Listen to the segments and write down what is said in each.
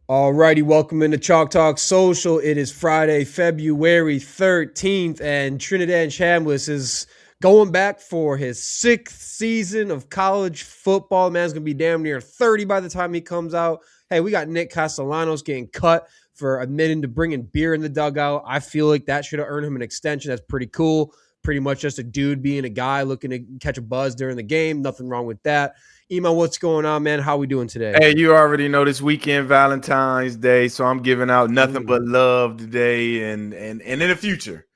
Alrighty, welcome into Chalk Talk Social. It is Friday, February 13th, and Trinidad Chambliss is going back for his 6th season of college football. Man's going to be damn near 30 by the time he comes out. Hey, we got Nick Castellanos getting cut for admitting to bringing beer in the dugout. I feel like that should have earned him an extension. That's pretty cool. Pretty much just a dude being a guy looking to catch a buzz during the game. Nothing wrong with that. Emo, what's going on, man? How we doing today? Hey, you already know this weekend, Valentine's Day, so I'm giving out nothing but love today and in the future.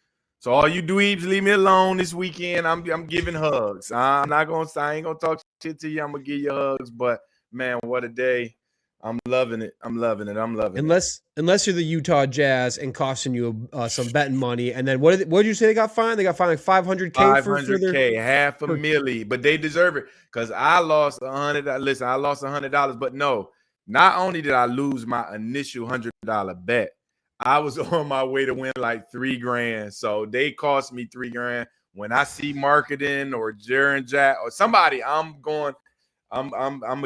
So all you dweebs, leave me alone this weekend. I'm giving hugs. I ain't gonna talk shit to you. I'm gonna give you hugs, but man, what a day! I'm loving it. I'm loving it. Unless you're the Utah Jazz and costing you some betting money, and then what did you say they got fined? They got fined like $500K. $500K, half a milli, but they deserve it because I lost $100. Listen, I lost $100, but no, not only did I lose my initial $100 bet, I was on my way to win like $3,000. So they cost me $3,000. When I see marketing or Jaron Jack or somebody, I'm gonna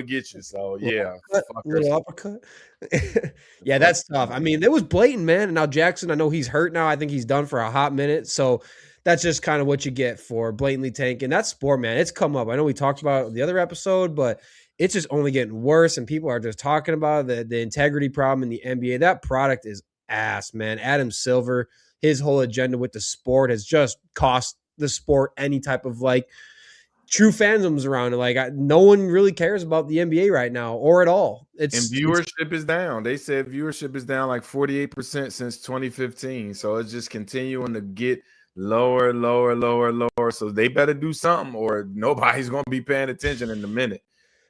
get you. So yeah, little uppercut. Yeah, that's tough. I mean, it was blatant, man. And now Jackson, I know he's hurt now. I think he's done for a hot minute. So that's just kind of what you get for blatantly tanking. That's sport, man. It's come up. I know we talked about it the other episode, but it's just only getting worse. And people are just talking about the integrity problem in the NBA. That product is ass, man. Adam Silver, his whole agenda with the sport has just cost the sport any type of like true fandoms around it. Like no one really cares about the NBA right now or at all. And viewership is down. They said viewership is down like 48% since 2015. So it's just continuing to get lower. So they better do something or nobody's going to be paying attention in a minute.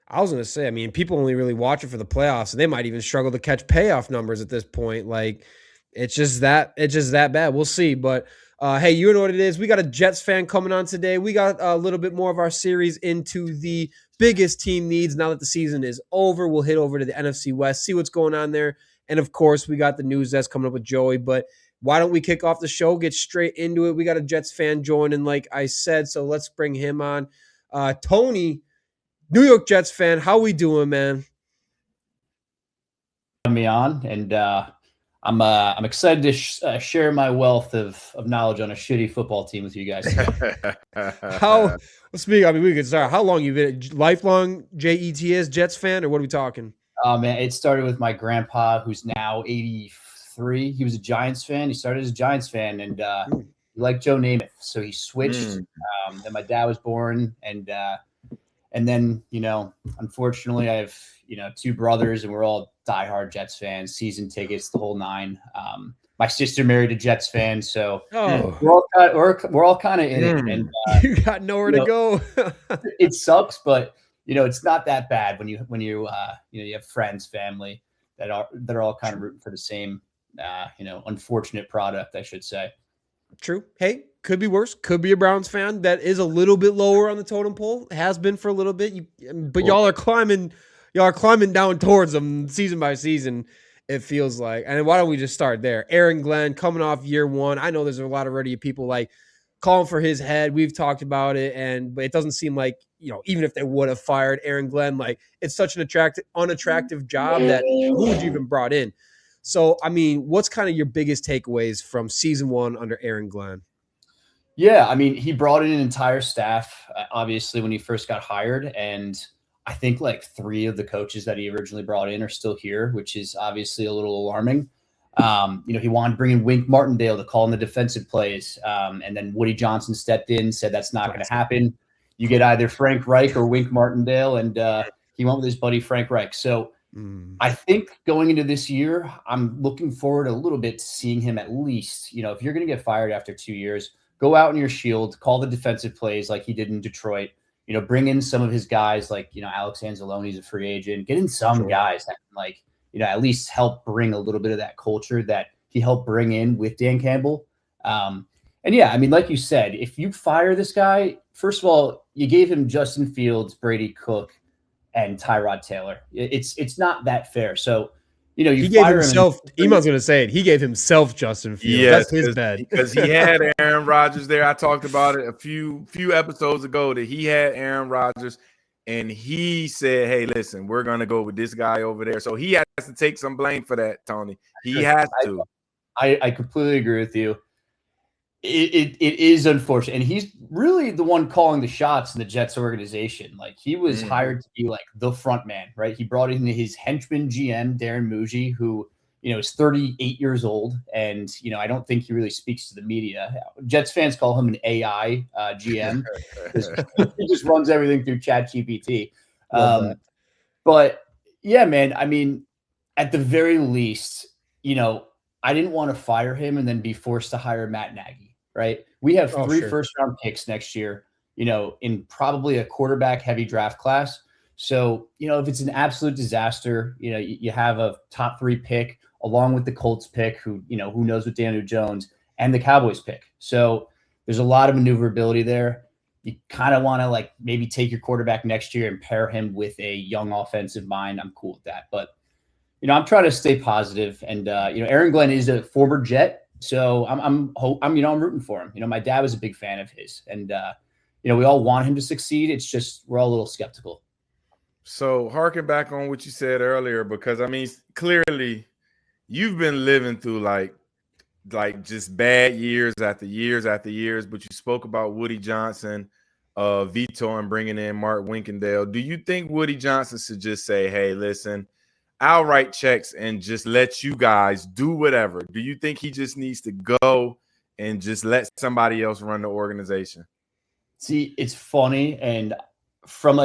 I was going to say, I mean, people only really watch it for the playoffs, and they might even struggle to catch payoff numbers at this point. Like it's just that bad. We'll see. But hey, you know what it is. We got a Jets fan coming on today. We got a little bit more of our series into the biggest team needs now that the season is over. We'll hit over to the NFC West, see what's going on there. And, of course, we got the news that's coming up with Joey. But why don't we kick off the show, get straight into it? We got a Jets fan joining, like I said, so let's bring him on. Tony, New York Jets fan, how we doing, man? Me on, and I'm excited to share my wealth of knowledge on a shitty football team with you guys. We could start. How long you been a lifelong JETS Jets fan, or what are we talking? Man, it started with my grandpa, who's now 83. He was a Giants fan. He started as a Giants fan, and he liked Joe Namath, so he switched. Then my dad was born, and then unfortunately, I have two brothers, and we're all diehard Jets fans, season tickets, the whole nine. My sister married a Jets fan, so we're all kind of in it. And you got nowhere to go. It sucks, but it's not that bad when you have friends, family that are all kind of rooting for the same unfortunate product, I should say. True. Hey, could be worse. Could be a Browns fan that is a little bit lower on the totem pole. Has been for a little bit. But y'all are climbing down towards them season by season, it feels like. And why don't we just start there? Aaron Glenn coming off year one. I know there's a lot already of people like calling for his head. We've talked about it, but it doesn't seem like, even if they would have fired Aaron Glenn, like it's such an unattractive job that who would you even brought in? So, I mean, what's kind of your biggest takeaways from season one under Aaron Glenn? Yeah, I mean, he brought in an entire staff, obviously, when he first got hired. And I think like 3 of the coaches that he originally brought in are still here, which is obviously a little alarming. He wanted to bring in Wink Martindale to call in the defensive plays. And then Woody Johnson stepped in, said that's not going to happen. You get either Frank Reich or Wink Martindale. And he went with his buddy Frank Reich. So I think going into this year, I'm looking forward a little bit to seeing him at least, if you're going to get fired after 2 years, go out in your shield, call the defensive plays like he did in Detroit, bring in some of his guys like, Alex Anzalone's a free agent, get in some guys that can at least help bring a little bit of that culture that he helped bring in with Dan Campbell. And yeah, I mean, like you said, if you fire this guy, first of all, you gave him Justin Fields, Brady Cook, and Tyrod Taylor. It's not that fair. So, he gave himself. Emon's going to say it. He gave himself Justin Fields. Yes, that's his bed because he had Aaron Rodgers there. I talked about it a few episodes ago that he had Aaron Rodgers. and he said, "Hey, listen, we're gonna go with this guy over there." So he has to take some blame for that, Tony. He has to. I completely agree with you. It is unfortunate, and he's really the one calling the shots in the Jets organization. Like, he was hired to be like the front man, right? He brought in his henchman GM Darren Muji, who is 38 years old, and I don't think he really speaks to the media. Jets fans call him an AI GM because he just runs everything through ChatGPT. But yeah, man, I mean, at the very least, I didn't want to fire him and then be forced to hire Matt Nagy, right? We have three first-round picks next year, in probably a quarterback-heavy draft class. So, if it's an absolute disaster, you have a top 3 pick along with the Colts pick, who knows with Daniel Jones, and the Cowboys pick. So there's a lot of maneuverability there. You kind of want to maybe take your quarterback next year and pair him with a young offensive mind. I'm cool with that. But I'm trying to stay positive, and Aaron Glenn is a former Jet, so I'm rooting for him. My dad was a big fan of his, and we all want him to succeed. It's just we're all a little skeptical. So harken back on what you said earlier, because I mean, clearly you've been living through like just bad years after years after years. But you spoke about Woody Johnson vetoing bringing in Mark Winkendale. Do you think Woody Johnson should just say, "Hey, listen, I'll write checks and just let you guys do whatever"? Do you think he just needs to go and just let somebody else run the organization? See, it's funny, and from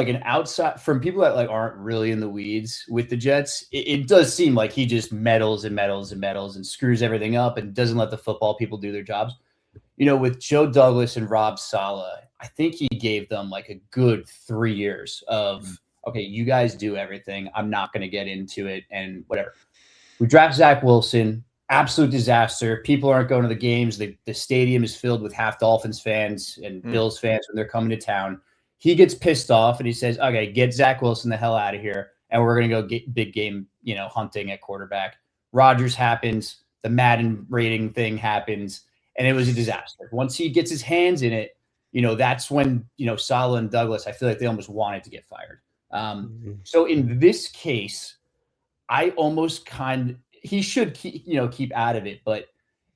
from people that aren't really in the weeds with the Jets, it does seem like he just meddles and meddles and meddles and screws everything up and doesn't let the football people do their jobs. With Joe Douglas and Rob Saleh, I think he gave them a good 3 years of, okay, you guys do everything. I'm not going to get into it and whatever. We draft Zach Wilson, absolute disaster. People aren't going to the games. The stadium is filled with half Dolphins fans and Bills fans when they're coming to town. He gets pissed off and he says, "Okay, get Zach Wilson the hell out of here, and we're going to go get big game, hunting at quarterback." Rodgers happens. The Madden rating thing happens, and it was a disaster. Once he gets his hands in it, that's when, Saleh and Douglas, I feel like they almost wanted to get fired. So in this case, I almost he should keep out of it, but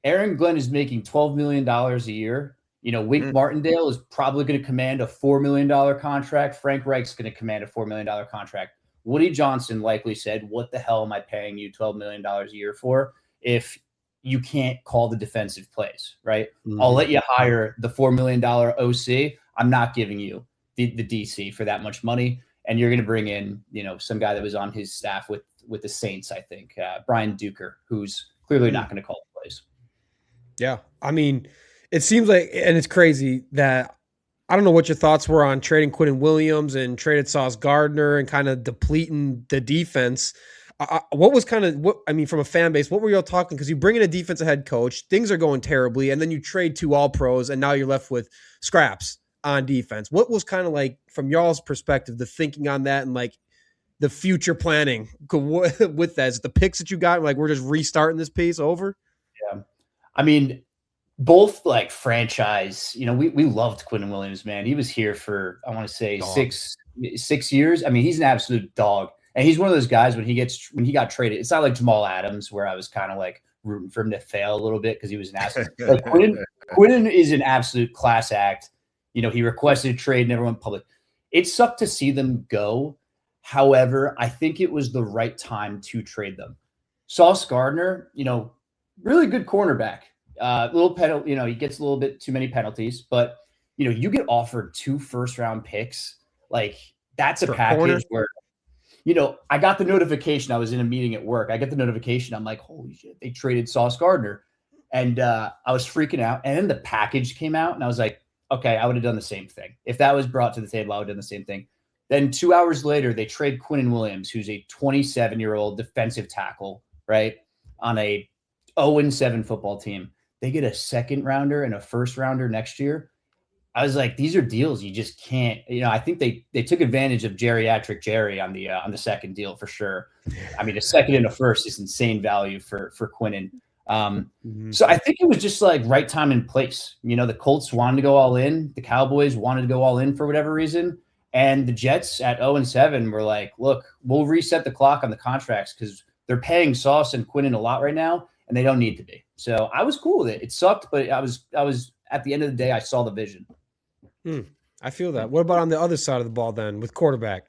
Aaron Glenn is making $12 million a year. Wink Martindale is probably going to command a $4 million contract. Frank Reich's going to command a $4 million contract. Woody Johnson likely said, "What the hell am I paying you $12 million a year for if you can't call the defensive plays, right? I'll let you hire the $4 million OC. I'm not giving you the DC for that much money. And you're going to bring in, some guy that was on his staff with the Saints, I think, Brian Duker, who's clearly not going to call the plays." Yeah. I mean, it seems like, and it's crazy that I don't know what your thoughts were on trading Quinnen Williams and traded Sauce Gardner and kind of depleting the defense. What was from a fan base, what were y'all talking? Because you bring in a defensive head coach, things are going terribly, and then you trade 2 all-pros, and now you're left with scraps on defense. What was kind of from y'all's perspective, the thinking on that and the future planning with that? Is it the picks that you got? We're just restarting this piece over? Yeah. I mean, both franchise, we loved Quinnen Williams, man. He was here for, I want to say 6 years. I mean, he's an absolute dog. And he's one of those guys when he got traded, it's not like Jamal Adams where I was kind of rooting for him to fail a little bit because he was an asset. Quinnen is an absolute class act. He requested a trade and everyone public. It sucked to see them go. However, I think it was the right time to trade them. Sauce Gardner, really good cornerback. Little penalty, he gets a little bit too many penalties, but you get offered 2 first-round picks. That's a package where, I got the notification. I was in a meeting at work. I get the notification. I'm like, holy shit, they traded Sauce Gardner. And I was freaking out. And then the package came out, and I was like, okay, I would have done the same thing. If that was brought to the table, I would have done the same thing. Then 2 hours later, they trade Quinnen Williams, who's a 27-year-old defensive tackle, right, on a 0-7 football team. They get a second rounder and a first rounder next year. I was like, these are deals you just can't. I think they took advantage of geriatric Jerry on the second deal for sure. I mean, a second and a first is insane value for Quinnen. So I think it was just right time and place. The Colts wanted to go all in. The Cowboys wanted to go all in for whatever reason. And the Jets at 0-7 were like, look, we'll reset the clock on the contracts because they're paying Sauce and Quinnen a lot right now, and they don't need to be. So I was cool with it. It sucked, but I was at the end of the day, I saw the vision. I feel that. What about on the other side of the ball then with quarterback?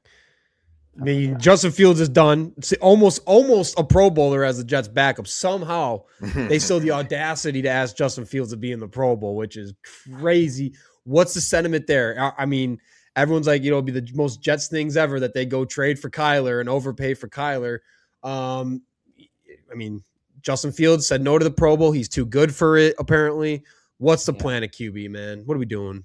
I mean, Justin Fields is done. It's almost a Pro Bowler as the Jets backup. Somehow they still the audacity to ask Justin Fields to be in the Pro Bowl, which is crazy. What's the sentiment there? I mean, everyone's like, it'll be the most Jets things ever that they go trade for Kyler and overpay for Kyler. I mean, Justin Fields said no to the Pro Bowl. He's too good for it, apparently. What's the plan at QB, man? What are we doing?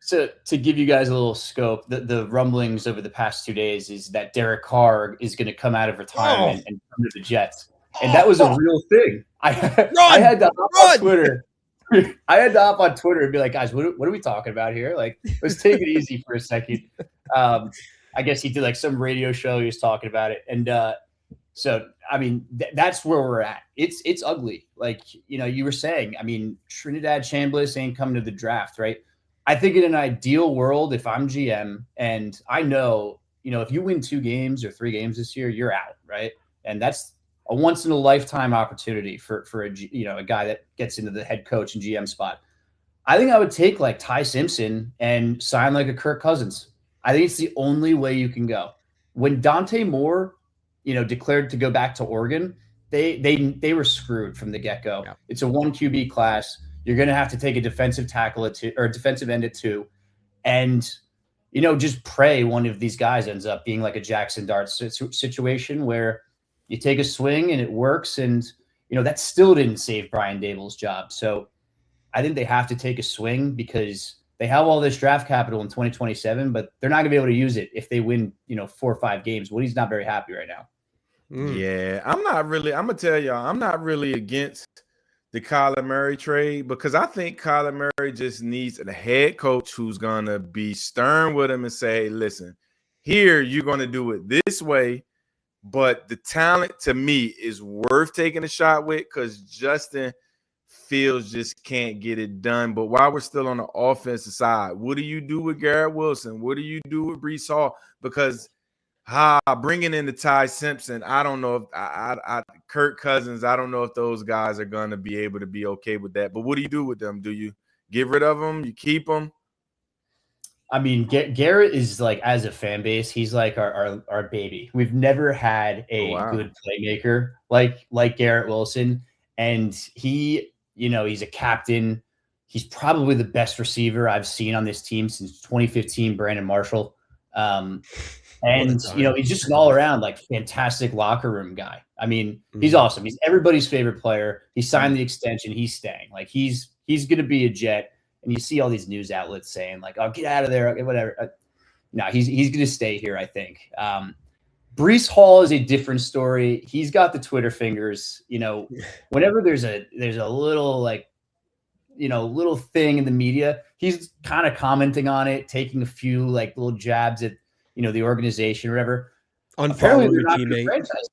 To give you guys a little scope, the rumblings over the past 2 days is that Derek Carr is going to come out of retirement and come to the Jets. And that was a real thing. I had to hop on Twitter. I had to hop on Twitter and be like, guys, what are we talking about here? Like, let's take it easy for a second. I guess he did like some radio show. He was talking about it. And so, I mean, that's where we're at. It's ugly. Like, you were saying, I mean, Trinidad Chambliss ain't coming to the draft, right? I think in an ideal world, if I'm GM and I know, if you win 2 games or 3 games this year, you're out, right? And that's a once in a lifetime opportunity for a guy that gets into the head coach and GM spot. I think I would take like Ty Simpson and sign like a Kirk Cousins. I think it's the only way you can go. When Dante Moore, declared to go back to Oregon, they were screwed from the get-go. Yeah. It's a 1 QB class. You're going to have to take a defensive tackle at 2 or defensive end at 2. And, just pray one of these guys ends up being like a Jackson Dart situation where you take a swing and it works. And, that still didn't save Brian Daboll's job. So I think they have to take a swing because they have all this draft capital in 2027, but they're not going to be able to use it if they win, 4 or 5 games. Woody's not very happy right now. Yeah, I'm going to tell y'all, I'm not really against the Kyler Murray trade because I think Kyler Murray just needs a head coach who's going to be stern with him and say, listen, here you're going to do it this way, but the talent to me is worth taking a shot with because Justin Fields just can't get it done. But while we're still on the offensive side, what do you do with Garrett Wilson? What do you do with Breece Hall? Because bringing in the Ty Simpson, I don't know if Kirk Cousins, I don't know if those guys are going to be able to be okay with that. But what do you do with them? Do you get rid of them? You keep them? I mean, Garrett is like, as a fan base, he's like our baby. We've never had a good playmaker like Garrett Wilson. And he, he's a captain. He's probably the best receiver I've seen on this team since 2015, Brandon Marshall. And, he's just an all-around, like, fantastic locker room guy. I mean, he's awesome. He's everybody's favorite player. He signed the extension. He's staying. Like, he's going to be a Jet. And you see all these news outlets saying, like, oh, get out of there, whatever. No, he's going to stay here, I think. Breece Hall is a different story. He's got the Twitter fingers. Whenever there's a little, like, little thing in the media, he's kind of commenting on it, taking a few, like, little jabs at, the organization or whatever. Apparently they're not going to franchise.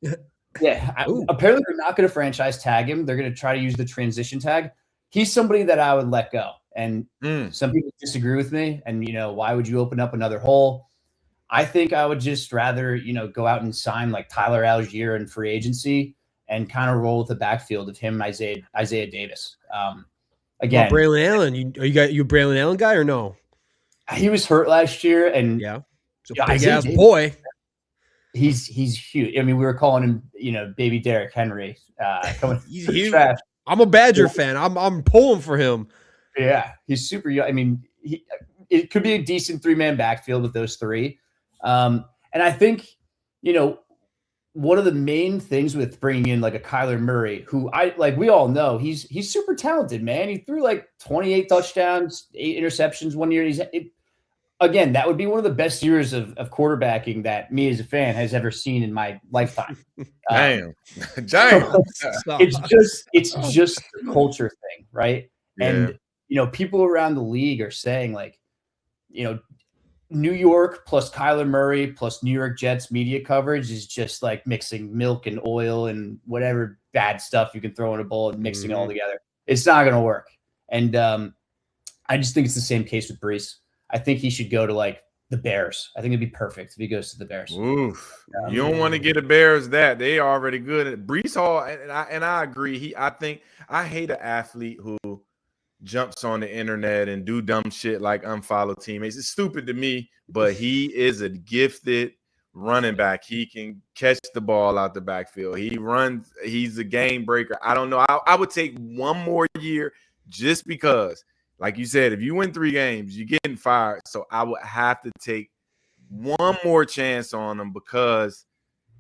Apparently they're not going to franchise tag him. They're going to try to use the transition tag. He's somebody that I would let go. And some people disagree with me. And, why would you open up another hole? I think I would just rather, go out and sign like Tyler Algier in free agency and kind of roll with the backfield of him and Isaiah Davis. Again, Braylon Allen, you a Braylon Allen guy or no? He was hurt last year, and so big ass boy. He's huge. I mean, we were calling him, baby Derrick Henry. He's huge. I'm a Badger fan. I'm pulling for him. Yeah, he's super young. I mean, it could be a decent 3-man backfield with those 3. And I think, one of the main things with bringing in like a Kyler Murray, who we all know he's super talented, man. He threw like 28 touchdowns, 8 interceptions 1 year. Again, that would be one of the best years of quarterbacking that me as a fan has ever seen in my lifetime. Damn. It's just a culture thing, right? Yeah. And people around the league are saying like, New York plus Kyler Murray plus New York Jets media coverage is just like mixing milk and oil and whatever bad stuff you can throw in a bowl and mixing it all together. It's not going to work. And I just think it's the same case with Breece. I think he should go to like The Bears. I think it'd be perfect if he goes to the Bears. Oof. You don't want to get the Bears that. They already good at Breece Hall, and I agree. I hate an athlete who jumps on the internet and do dumb shit like unfollow teammates. It's stupid to me, but he is a gifted running back. He can catch the ball out the backfield. He's a game breaker. I don't know. I would take one more year just because, like you said, if you win 3 games, you're getting fired. So I would have to take one more chance on him because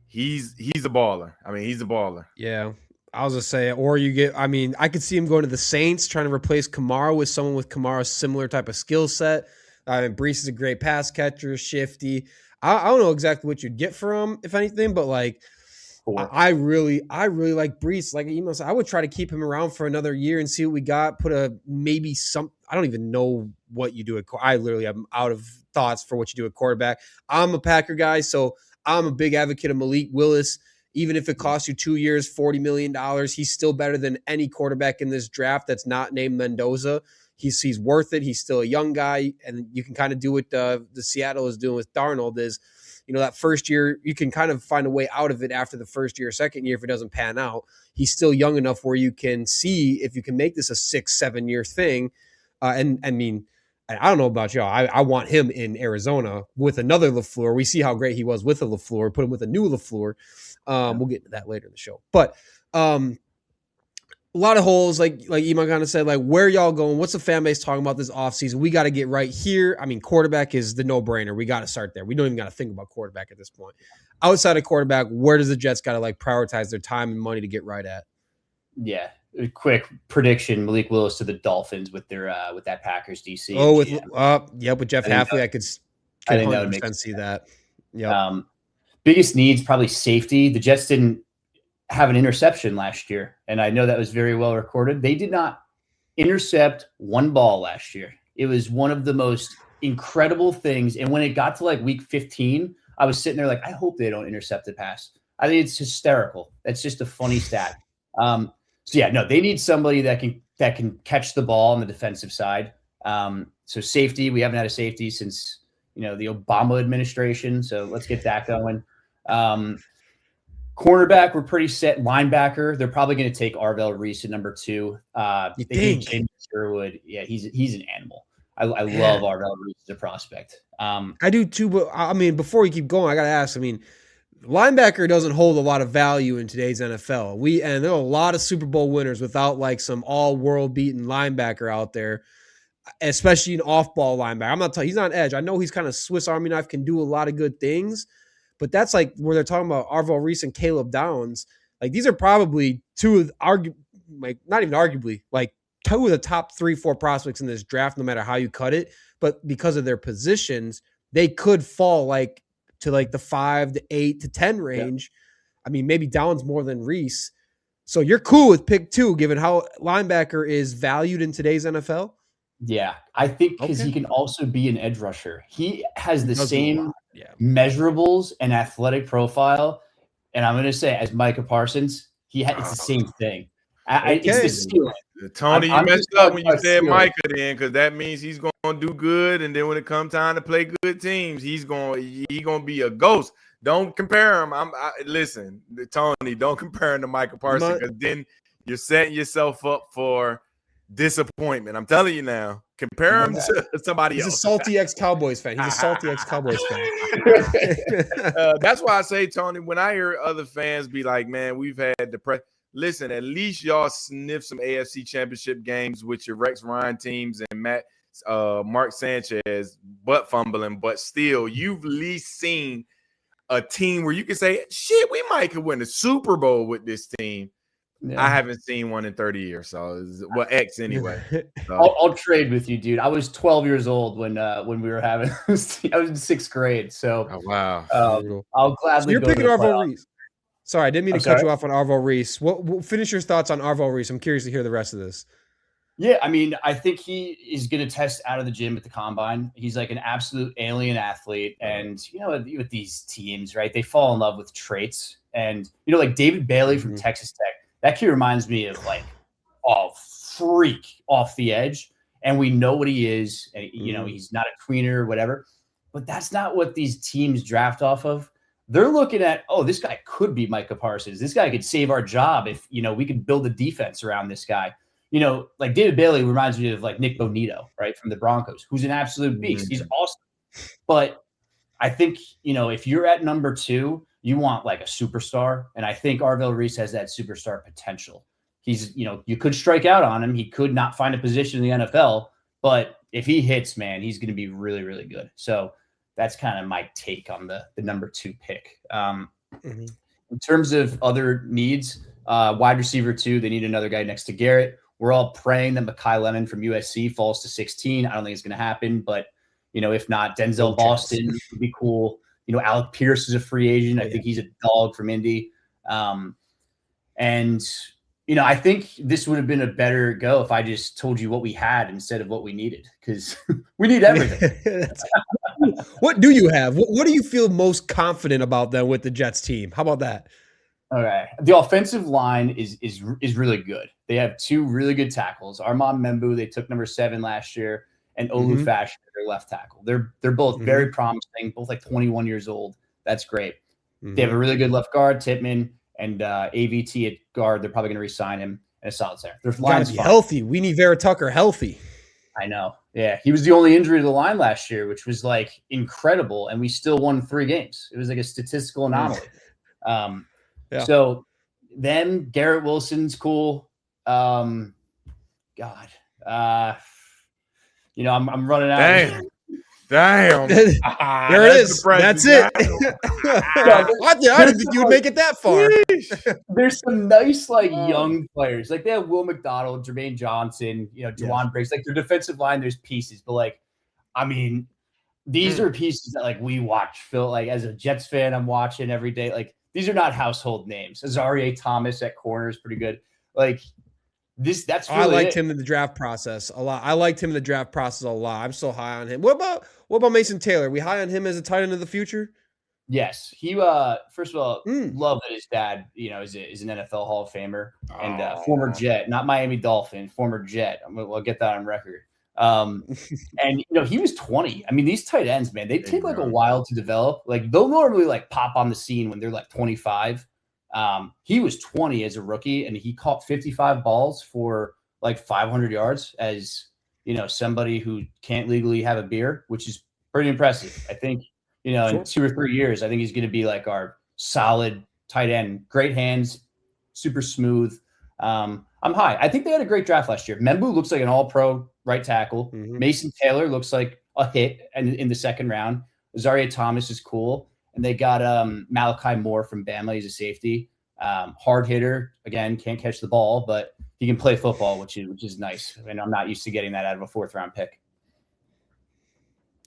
he's a baller. I mean, he's a baller. Yeah. I was going to say, or I could see him going to the Saints, trying to replace Kamara with someone with Kamara's similar type of skill set. Breece is a great pass catcher, shifty. I don't know exactly what you'd get for him, if anything, but like, I really like Breece. Like Emo said, I would try to keep him around for another year and see what we got. I don't even know what you do I literally am out of thoughts for what you do at quarterback. I'm a Packer guy, so I'm a big advocate of Malik Willis. Even if it costs you 2 years, $40 million, he's still better than any quarterback in this draft that's not named Mendoza. He's worth it. He's still a young guy, and you can kind of do what the Seattle is doing with Darnold is, that first year, you can kind of find a way out of it after the first year or second year if it doesn't pan out. He's still young enough where you can see if you can make this a 6-7 year thing. And I mean, I don't know about y'all. I want him in Arizona with another LaFleur. We see how great he was with a LaFleur. Put him with a new LaFleur. We'll get to that later in the show. But a lot of holes, like Iman kind of said, like, where y'all going? What's the fan base talking about this offseason? We got to get right here. I mean, quarterback is the no-brainer. We got to start there. We don't even got to think about quarterback at this point. Outside of quarterback, where does the Jets got to like prioritize their time and money to get right at? Yeah, a quick prediction: Malik Willis to the Dolphins with their with that Packers DC. Oh, with Jeff Hafley, I could 100% see that. Yeah. Biggest needs probably safety. The Jets didn't have an interception last year, and I know that was very well recorded. They did not intercept one ball last year. It was one of the most incredible things. And when it got to like week 15, I was sitting there like, I hope they don't intercept the pass. I think it's hysterical. That's just a funny stat. So yeah, no, they need somebody that can catch the ball on the defensive side. So safety, we haven't had a safety since the Obama administration. So let's get that going. Cornerback, we're pretty set. Linebacker, they're probably going to take Arvell Reese at number 2. You think? James Sherwood, yeah, he's an animal. I love Arvell Reese as a prospect. I do too, but I mean, before we keep going, I got to ask. I mean, linebacker doesn't hold a lot of value in today's NFL. And there are a lot of Super Bowl winners without like some all-world beaten linebacker out there, especially an off-ball linebacker. I'm not telling. He's not an edge. I know he's kind of Swiss Army knife, can do a lot of good things. But that's like where they're talking about Arvell Reese and Caleb Downs. Like these are probably two of not even arguably, like 2 of the top 3-4 prospects in this draft, no matter how you cut it. But because of their positions, they could fall like to like the 5 to 8 to 10 range. Yeah. I mean, maybe Downs more than Reese. So you're cool with pick 2, given how linebacker is valued in today's NFL? Yeah, I think because he can also be an edge rusher. He has the same measurables and athletic profile. And I'm going to say, as Micah Parsons, it's the same thing. It's the ceiling. Tony, you messed up when you said Micah then, because that means he's going to do good. And then when it comes time to play good teams, he's going to be a ghost. Don't compare him. Listen, Tony, don't compare him to Micah Parsons, because then you're setting yourself up for disappointment. I'm telling you now. Compare him to somebody else. He's a salty ex-Cowboys fan. He's a salty ex-Cowboys fan. That's why I say, Tony, when I hear other fans be like, man, we've had depression. Listen, at least y'all sniff some AFC championship games with your Rex Ryan teams and Mark Sanchez butt fumbling, but still, you've at least seen a team where you can say, shit, we might could win the Super Bowl with this team. Yeah. I haven't seen one in 30 years, so X anyway. So. I'll trade with you, dude. I was 12 years old when we were having. I was in 6th grade, so wow. I'll gladly. So you're go picking to Arvell Reese. Sorry, I didn't mean to cut you off on Arvell Reese. What finish your thoughts on Arvell Reese? I'm curious to hear the rest of this. Yeah, I mean, I think he is going to test out of the gym at the combine. He's like an absolute alien athlete, and with these teams, right? They fall in love with traits, and like David Bailey from Texas Tech. That kid reminds me of like a freak off the edge, and we know what he is. And, he's not a tweener or whatever. but that's not what these teams draft off of. They're looking at, oh, this guy could be Micah Parsons. This guy could save our job if, we could build a defense around this guy. Like David Bailey reminds me of like Nick Bonito, right, from the Broncos, who's an absolute beast. He's awesome. But I think, if you're at number 2, you want like a superstar. And I think Arvell Reese has that superstar potential. He's, you could strike out on him. He could not find a position in the NFL. But if he hits, man, he's going to be really, really good. So that's kind of my take on the number 2 pick. In terms of other needs, wide receiver 2, they need another guy next to Garrett. We're all praying that Mekhi Lemon from USC falls to 16. I don't think it's going to happen, but if not, Denzel Boston would be cool. Alec Pierce is a free agent. I think he's a dog from Indy. I think this would have been a better go if I just told you what we had instead of what we needed, because we need everything. What do you have? What do you feel most confident about then with the Jets team? How about that? Okay. The offensive line is really good. They have 2 really good tackles. Armand Membu, they took number 7 last year, and Olu Fashion, their left tackle. They're both very promising, both like 21 years old. That's great. They have a really good left guard, Tippmann, and AVT at guard. They're probably going to re-sign him, and a solid center. Their line's healthy. We need Vera Tucker healthy. I know. Yeah, he was the only injury to the line last year, which was like incredible, and we still won 3 games. It was like a statistical anomaly. So then Garrett Wilson's cool. I'm running out. Damn. There it is. That's it. I didn't think you would make it that far. There's some nice, young players. Like, they have Will McDonald, Jermaine Johnson, Juwan Briggs. Like, their defensive line, there's pieces. But, these are pieces that, we watch. Phil, as a Jets fan, I'm watching every day. These are not household names. Azareye'h Thomas at corner is pretty good. That's really I liked him in the draft process a lot. I'm so high on him. What about Mason Taylor? We high on him as a tight end of the future? Yes. He first of all, love that his dad, is an NFL Hall of Famer and former Jet, not Miami Dolphin, former Jet. I'll get that on record. And he was 20. I mean, these tight ends, man, they take a while to develop. They'll normally pop on the scene when they're 25. He was 20 as a rookie, and he caught 55 balls for 500 yards as, somebody who can't legally have a beer, which is pretty impressive. I think, in 2 or 3 years, I think he's going to be our solid tight end, great hands, super smooth. I'm high. I think they had a great draft last year. Membu looks like an all-pro right tackle. Mason Taylor looks like a hit in the second round. Azareye'h Thomas is cool. And they got Malachi Moore from Bama. He's a safety. Hard hitter. Again, can't catch the ball, but he can play football, which is nice. And I'm not used to getting that out of a 4th-round pick.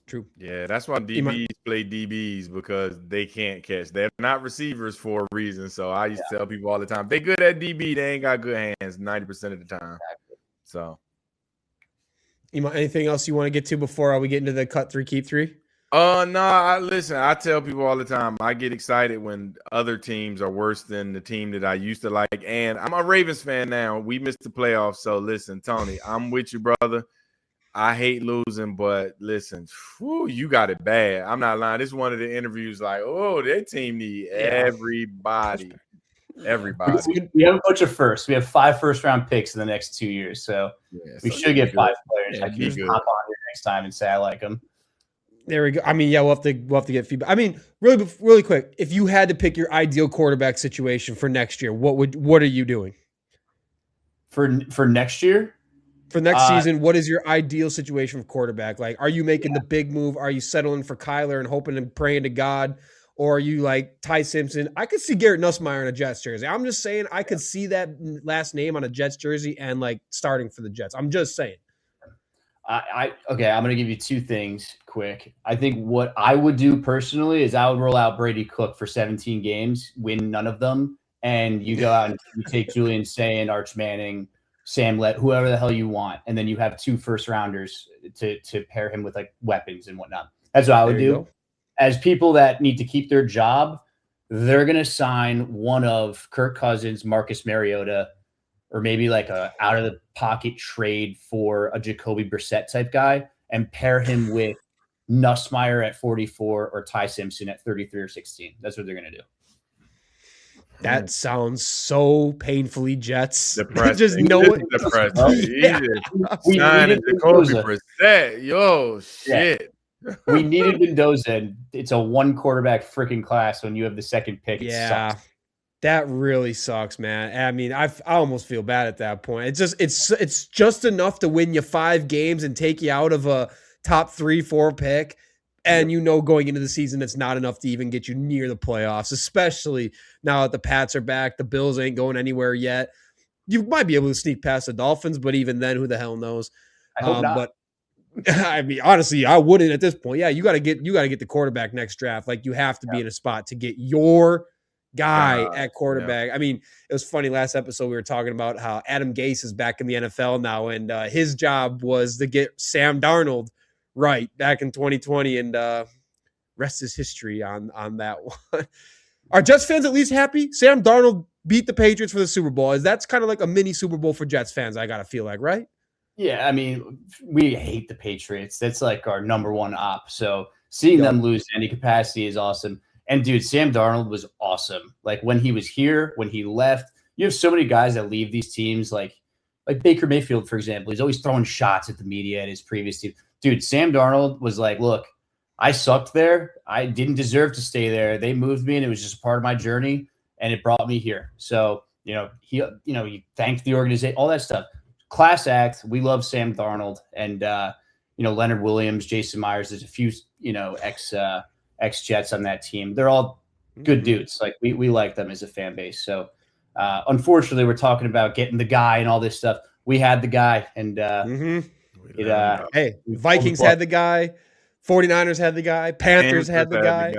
True. Yeah, that's why DBs play DBs, because they can't catch. They're not receivers for a reason. So I used to tell people all the time, they good at DB, they ain't got good hands 90% of the time. Exactly. So. Anything else you want to get to before we get into the cut 3, keep 3? No, listen, I tell people all the time, I get excited when other teams are worse than the team that I used to like. And I'm a Ravens fan now. We missed the playoffs. So listen, Tony, I'm with you, brother. I hate losing, but listen, you got it bad. I'm not lying. This is one of the interviews their team need everybody. Everybody. We have a bunch of firsts. We have 5 first-round picks in the next 2 years. So we should get 5 players. I can just hop on here next time and say I like them. There we go. I mean, we'll have to get feedback. I mean, really quick, if you had to pick your ideal quarterback situation for next year, what are you doing? For next year? For next season, what is your ideal situation for quarterback? Are you making the big move? Are you settling for Kyler and hoping and praying to God? Or are you like Ty Simpson? I could see Garrett Nussmeier in a Jets jersey. I'm just saying I could see that last name on a Jets jersey and starting for the Jets. I'm just saying. Okay, I'm going to give you 2 things quick. I think what I would do personally is I would roll out Brady Cook for 17 games, win none of them, and you go out and you take Julian Sand, Arch Manning, Sam Lett, whoever the hell you want, and then you have 2 first-rounders to pair him with weapons and whatnot. That's what I would do. As people that need to keep their job, they're going to sign one of Kirk Cousins, Marcus Mariota, or maybe a out of the pocket trade for a Jacoby Brissett type guy and pair him with Nussmeier at 44 or Ty Simpson at 33 or 16. That's what they're going to do. That sounds so painfully Jets. Depressing. Just knowing. Depressing. Yeah. We signing needed Jacoby Mendoza. Brissett. Yo, shit. We needed Mendoza, and it's a one quarterback freaking class when you have the second pick. It sucks. That really sucks, man. I mean, I almost feel bad at that point. It's just enough to win you 5 games and take you out of a top 3-4 pick. And going into the season, it's not enough to even get you near the playoffs, especially now that the Pats are back. The Bills ain't going anywhere yet. You might be able to sneak past the Dolphins, but even then, who the hell knows? I hope not. But I mean, honestly, I wouldn't at this point. Yeah, you got to get the quarterback next draft. Like, you have to be in a spot to get your guy at quarterback. I mean, it was funny last episode we were talking about how Adam Gase is back in the NFL now, and his job was to get Sam Darnold right back in 2020, and rest is history on that one. Are Jets fans at least happy? Sam Darnold beat the Patriots for the Super Bowl. That's kind of like a mini Super Bowl for Jets fans, I gotta feel like, right? Yeah, I mean, we hate the Patriots. That's like our number one op. So seeing them lose in any capacity is awesome. And dude, Sam Darnold was awesome. Like when he was here, when he left, you have so many guys that leave these teams, like Baker Mayfield, for example. He's always throwing shots at the media at his previous team. Dude, Sam Darnold was like, look, I sucked there. I didn't deserve to stay there. They moved me, and it was just a part of my journey, and it brought me here. So, he thanked the organization, all that stuff. Class act. We love Sam Darnold, and Leonard Williams, Jason Myers. There's a few ex Jets on that team. They're all good dudes. Like we like them as a fan base. So unfortunately, we're talking about getting the guy and all this stuff. We had the guy, and Vikings had the guy, 49ers had the guy, Panthers had the guy.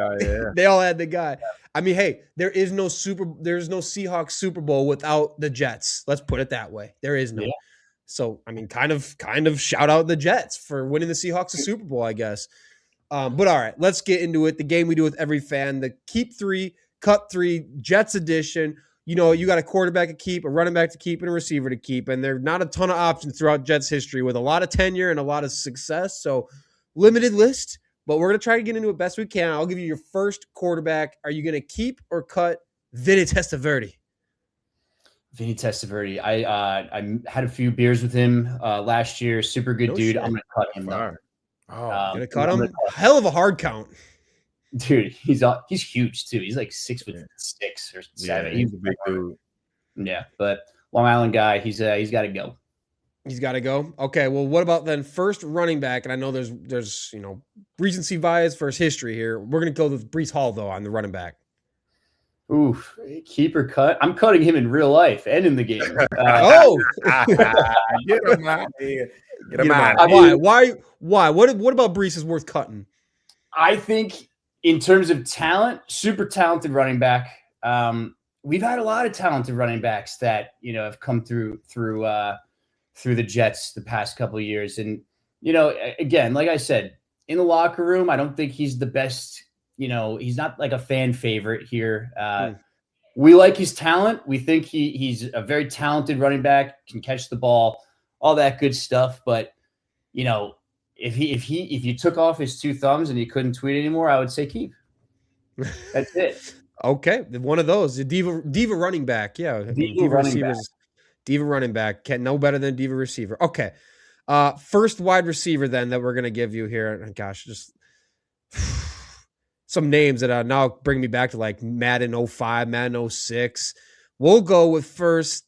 They all had the guy. I mean, hey, there's no Seahawks Super Bowl without the Jets. Let's put it that way. There is no. Yeah. So, I mean, kind of shout out the Jets for winning the Seahawks a Super Bowl, I guess. But all right, let's get into it. The game we do with every fan, the keep 3, cut 3, Jets edition. You got a quarterback to keep, a running back to keep, and a receiver to keep. And there are not a ton of options throughout Jets history with a lot of tenure and a lot of success. So limited list, but we're going to try to get into it best we can. I'll give you your first quarterback. Are you going to keep or cut Vinny Testaverde? Vinny Testaverde. I had a few beers with him last year. Super good dude. Shit. I'm going to cut him though. Going to cut him? Hell of a hard count. Dude, he's huge too. He's like 6'6" or 7. Yeah, he's a big dude. Yeah, but Long Island guy, he's got to go. He's got to go. Okay, well, what about then first running back? And I know there's recency bias versus history here. We're gonna go with Breece Hall though on the running back. Oof, keep or cut? I'm cutting him in real life and in the game. Get him out here. Get him out. Why? What about Breece is worth cutting? I think in terms of talent, super talented running back. We've had a lot of talented running backs that have come through the Jets the past couple of years, and again, like I said, in the locker room, I don't think he's the best. He's not like a fan favorite here. We like his talent. We think he's a very talented running back, can catch the ball, all that good stuff. But if you took off his 2 thumbs and he couldn't tweet anymore, I would say keep. That's it. Okay, one of those. The diva running back. Yeah, diva running back. Can't know better than diva receiver. Okay, first wide receiver then that we're gonna give you here. Gosh, just some names that now bring me back to like Madden 05, Madden 06. We'll go with first.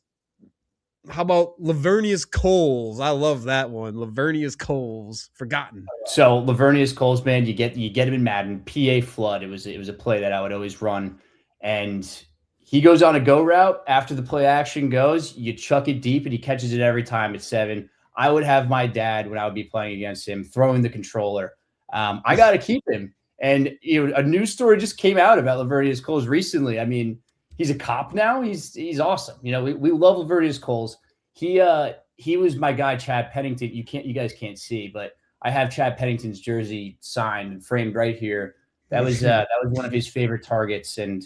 How about Lavernius Coles? I love that one. Lavernius Coles, forgotten. So Lavernius Coles, man, you get him in Madden. PA flood. It was a play that I would always run, and he goes on a go route after the play action goes. You chuck it deep, and he catches it every time at 7. I would have my dad when I would be playing against him throwing the controller. I got to keep him. And a news story just came out about Lavernius Coles recently. I mean, he's a cop now. He's awesome. We love Lavernius Coles. He was my guy, Chad Pennington. You guys can't see, but I have Chad Pennington's jersey signed and framed right here. That was one of his favorite targets. And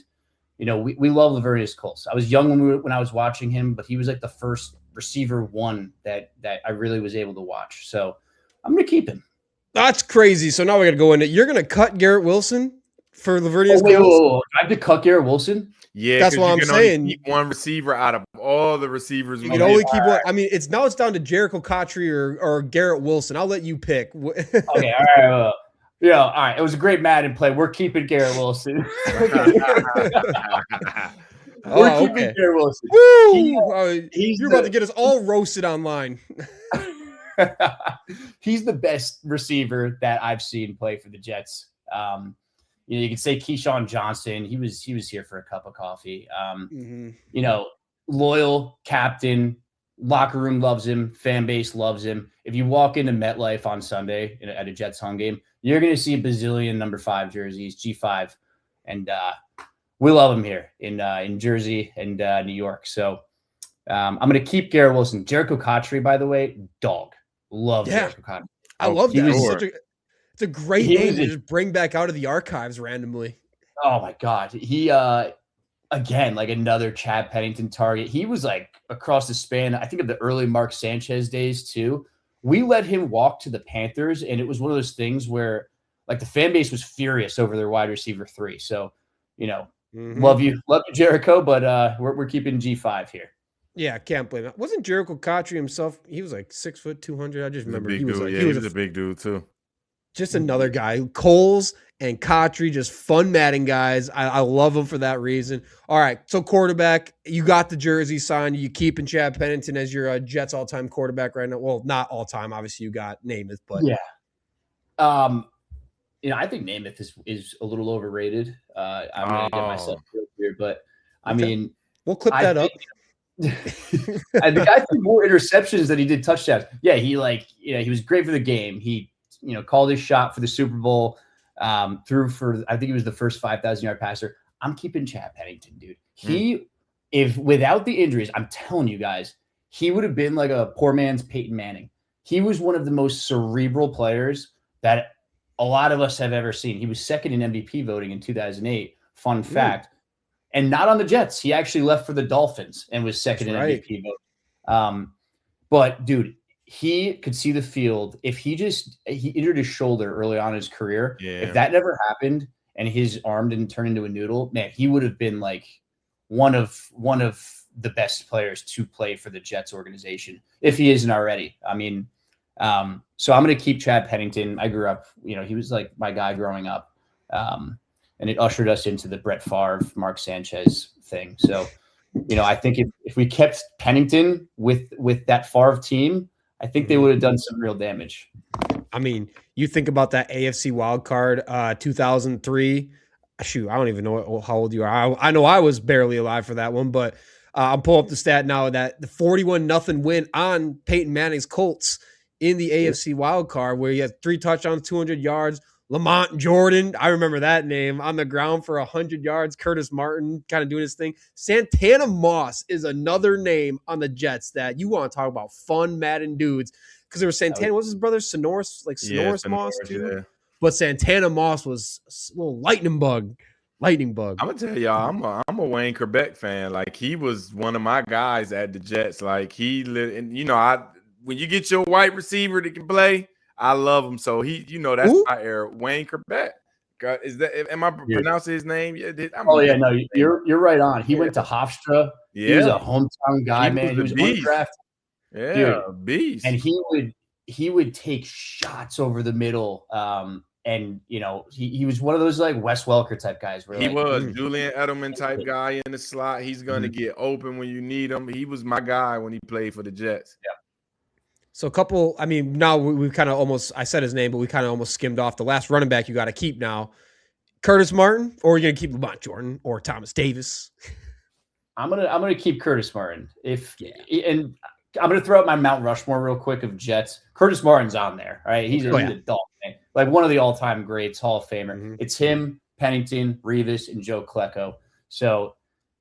we love Lavernius Coles. I was young when I was watching him, but he was like the first receiver one that I really was able to watch. So I'm gonna keep him. That's crazy. So now we got to go into. You're going to cut Garrett Wilson for Lavernius Wait, Counts? I have to cut Garrett Wilson? Yeah, That's what I'm can saying. only keep one receiver out of all the receivers. You can only keep one. I mean, it's down to Jericho Cotchery or Garrett Wilson. I'll let you pick. Okay, all right. Yeah, all right. It was a great Madden play. We're keeping Garrett Wilson. We're keeping Garrett Wilson. You're about to get us all roasted online. He's the best receiver that I've seen play for the Jets. You can say Keyshawn Johnson. He was here for a cup of coffee. Loyal captain, locker room loves him, fan base loves him. If you walk into MetLife on Sunday at a Jets home game, you're going to see a bazillion number 5 jerseys, G5, and we love him here in Jersey and New York. So I'm going to keep Garrett Wilson. Jericho Cotchery, by the way, dog. Love Jericho Cotchery. I love that. It's a great name to just bring back out of the archives randomly. Oh my God. He again, like another Chad Pennington target. He was like across the span, I think, of the early Mark Sanchez days too. We let him walk to the Panthers, and it was one of those things where like the fan base was furious over their wide receiver 3. So, love you, Jericho, but we're keeping G5 here. Yeah, can't blame it. Wasn't Jericho Cotchery himself? He was like 6 foot 200. I just remember he was a big dude too. Just another guy. Coles and Cotchery, just fun Madden guys. I love them for that reason. All right, so quarterback, you got the jersey signed. You keeping Chad Pennington as your Jets all-time quarterback right now. Well, not all-time. Obviously, you got Namath, but yeah. I think Namath is a little overrated. I'm going to get myself here, but I mean, we'll clip that up. And the guy threw more interceptions than he did touchdowns. Yeah, he was great for the game. He called his shot for the Super Bowl, threw for, I think he was the first 5,000-yard passer. I'm keeping Chad Pennington, dude. If without the injuries, I'm telling you guys, he would have been like a poor man's Peyton Manning. He was one of the most cerebral players that a lot of us have ever seen. He was second in MVP voting in 2008. Fun fact. And not on the Jets. He actually left for the Dolphins and was second in MVP voting. But dude, he could see the field. If he injured his shoulder early on in his career, if that never happened and his arm didn't turn into a noodle, man, he would have been like one of the best players to play for the Jets organization, if he isn't already. I mean, so I'm going to keep Chad Pennington. I grew up, he was like my guy growing up. And it ushered us into the Brett Favre, Mark Sanchez thing. So, I think if we kept Pennington with that Favre team, I think they would have done some real damage. I mean, you think about that AFC wild card, 2003. Shoot, I don't even know how old you are. I know I was barely alive for that one, but I'm pulling up the stat now that the 41-0 win on Peyton Manning's Colts in the AFC wild card, where he had 3 touchdowns, 200 yards. Lamont Jordan, I remember that name, on the ground for 100 yards. Curtis Martin kind of doing his thing. Santana Moss is another name on the Jets that you want to talk about fun Madden dudes, because there was Santana. What was his brother? Sonoris Moss too. Yeah. But Santana Moss was a little lightning bug. I'm gonna tell y'all, I'm a Wayne Kerbeck fan. Like, he was one of my guys at the Jets. Like, when you get your white receiver that can play, I love him. So that's my era. Wayne Kerbeck. Am I pronouncing his name? No, you're right on. He went to Hofstra. Yeah. He was a hometown guy, man. He was undrafted. Yeah, dude. Beast. And he would take shots over the middle. And he was one of those like Wes Welker type guys. He was Julian Edelman type guy in the slot. He's gonna get open when you need him. He was my guy when he played for the Jets. Yeah. So now we kind of almost, I said his name, but we kind of almost skimmed off the last running back you got to keep now. Curtis Martin, or are you going to keep Lamont Jordan or Thomas Davis? I'm gonna keep Curtis Martin. And I'm gonna throw out my Mount Rushmore real quick of Jets. Curtis Martin's on there. All right, he's a dog, man. Like one of the all-time greats, Hall of Famer. Mm-hmm. It's him, Pennington, Revis, and Joe Klecko. So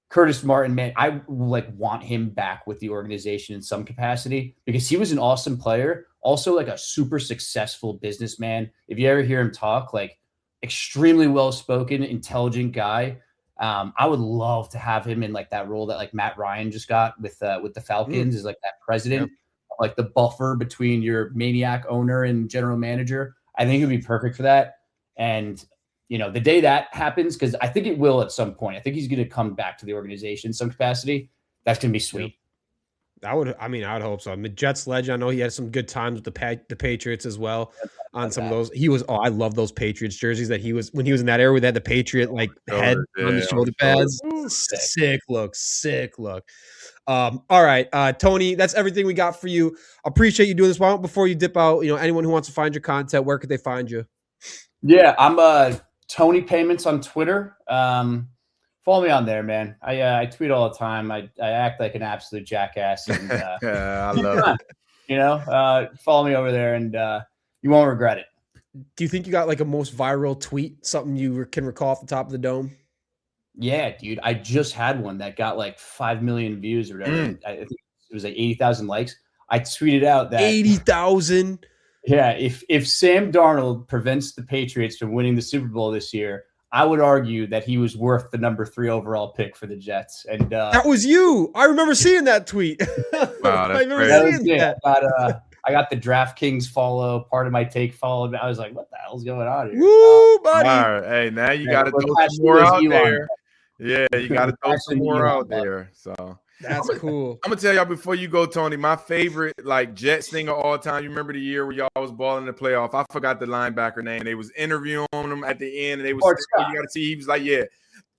Curtis Martin, man, I want him back with the organization in some capacity, because he was an awesome player, also like a super successful businessman. If you ever hear him talk, like extremely well-spoken, intelligent guy. I would love to have him in like that role that like Matt Ryan just got with the Falcons, is like that president, like the buffer between your maniac owner and general manager. I think it would be perfect for that. And, the day that happens, because I think it will at some point, I think he's going to come back to the organization in some capacity. That's going to be sweet. I would hope so. I mean, Jets legend. I know he had some good times with the Patriots as well on some of those. I love those Patriots jerseys that when he was in that era where they had the Patriot head on the shoulder pads. Sick look. All right, Tony, that's everything we got for you. Appreciate you doing this. Why don't, before you dip out, anyone who wants to find your content, where could they find you? Yeah, I'm Tony Payments on Twitter. Follow me on there, man. I tweet all the time. I act like an absolute jackass. And, I love it. Follow me over there, and you won't regret it. Do you think you got like a most viral tweet, something you can recall off the top of the dome? Yeah, dude. I just had one that got like 5 million views or whatever. I think it was like 80,000 likes. I tweeted out that 80,000. Yeah, if Sam Darnold prevents the Patriots from winning the Super Bowl this year, I would argue that he was worth the number 3 overall pick for the Jets. And that was you. I remember seeing that tweet. Wow, that's that. I got the DraftKings follow, part of my take followed. I was like, what the hell's going on here? Woo, buddy. All right. Hey, now you got to throw some more out there. Yeah, you got to throw some more out there. So that's cool. I'm gonna tell y'all before you go, Tony, my favorite Jets thing of all time. You remember the year where y'all was balling in the playoff? I forgot the linebacker name. They was interviewing him at the end, and they was saying, you got to see. He was like, "Yeah,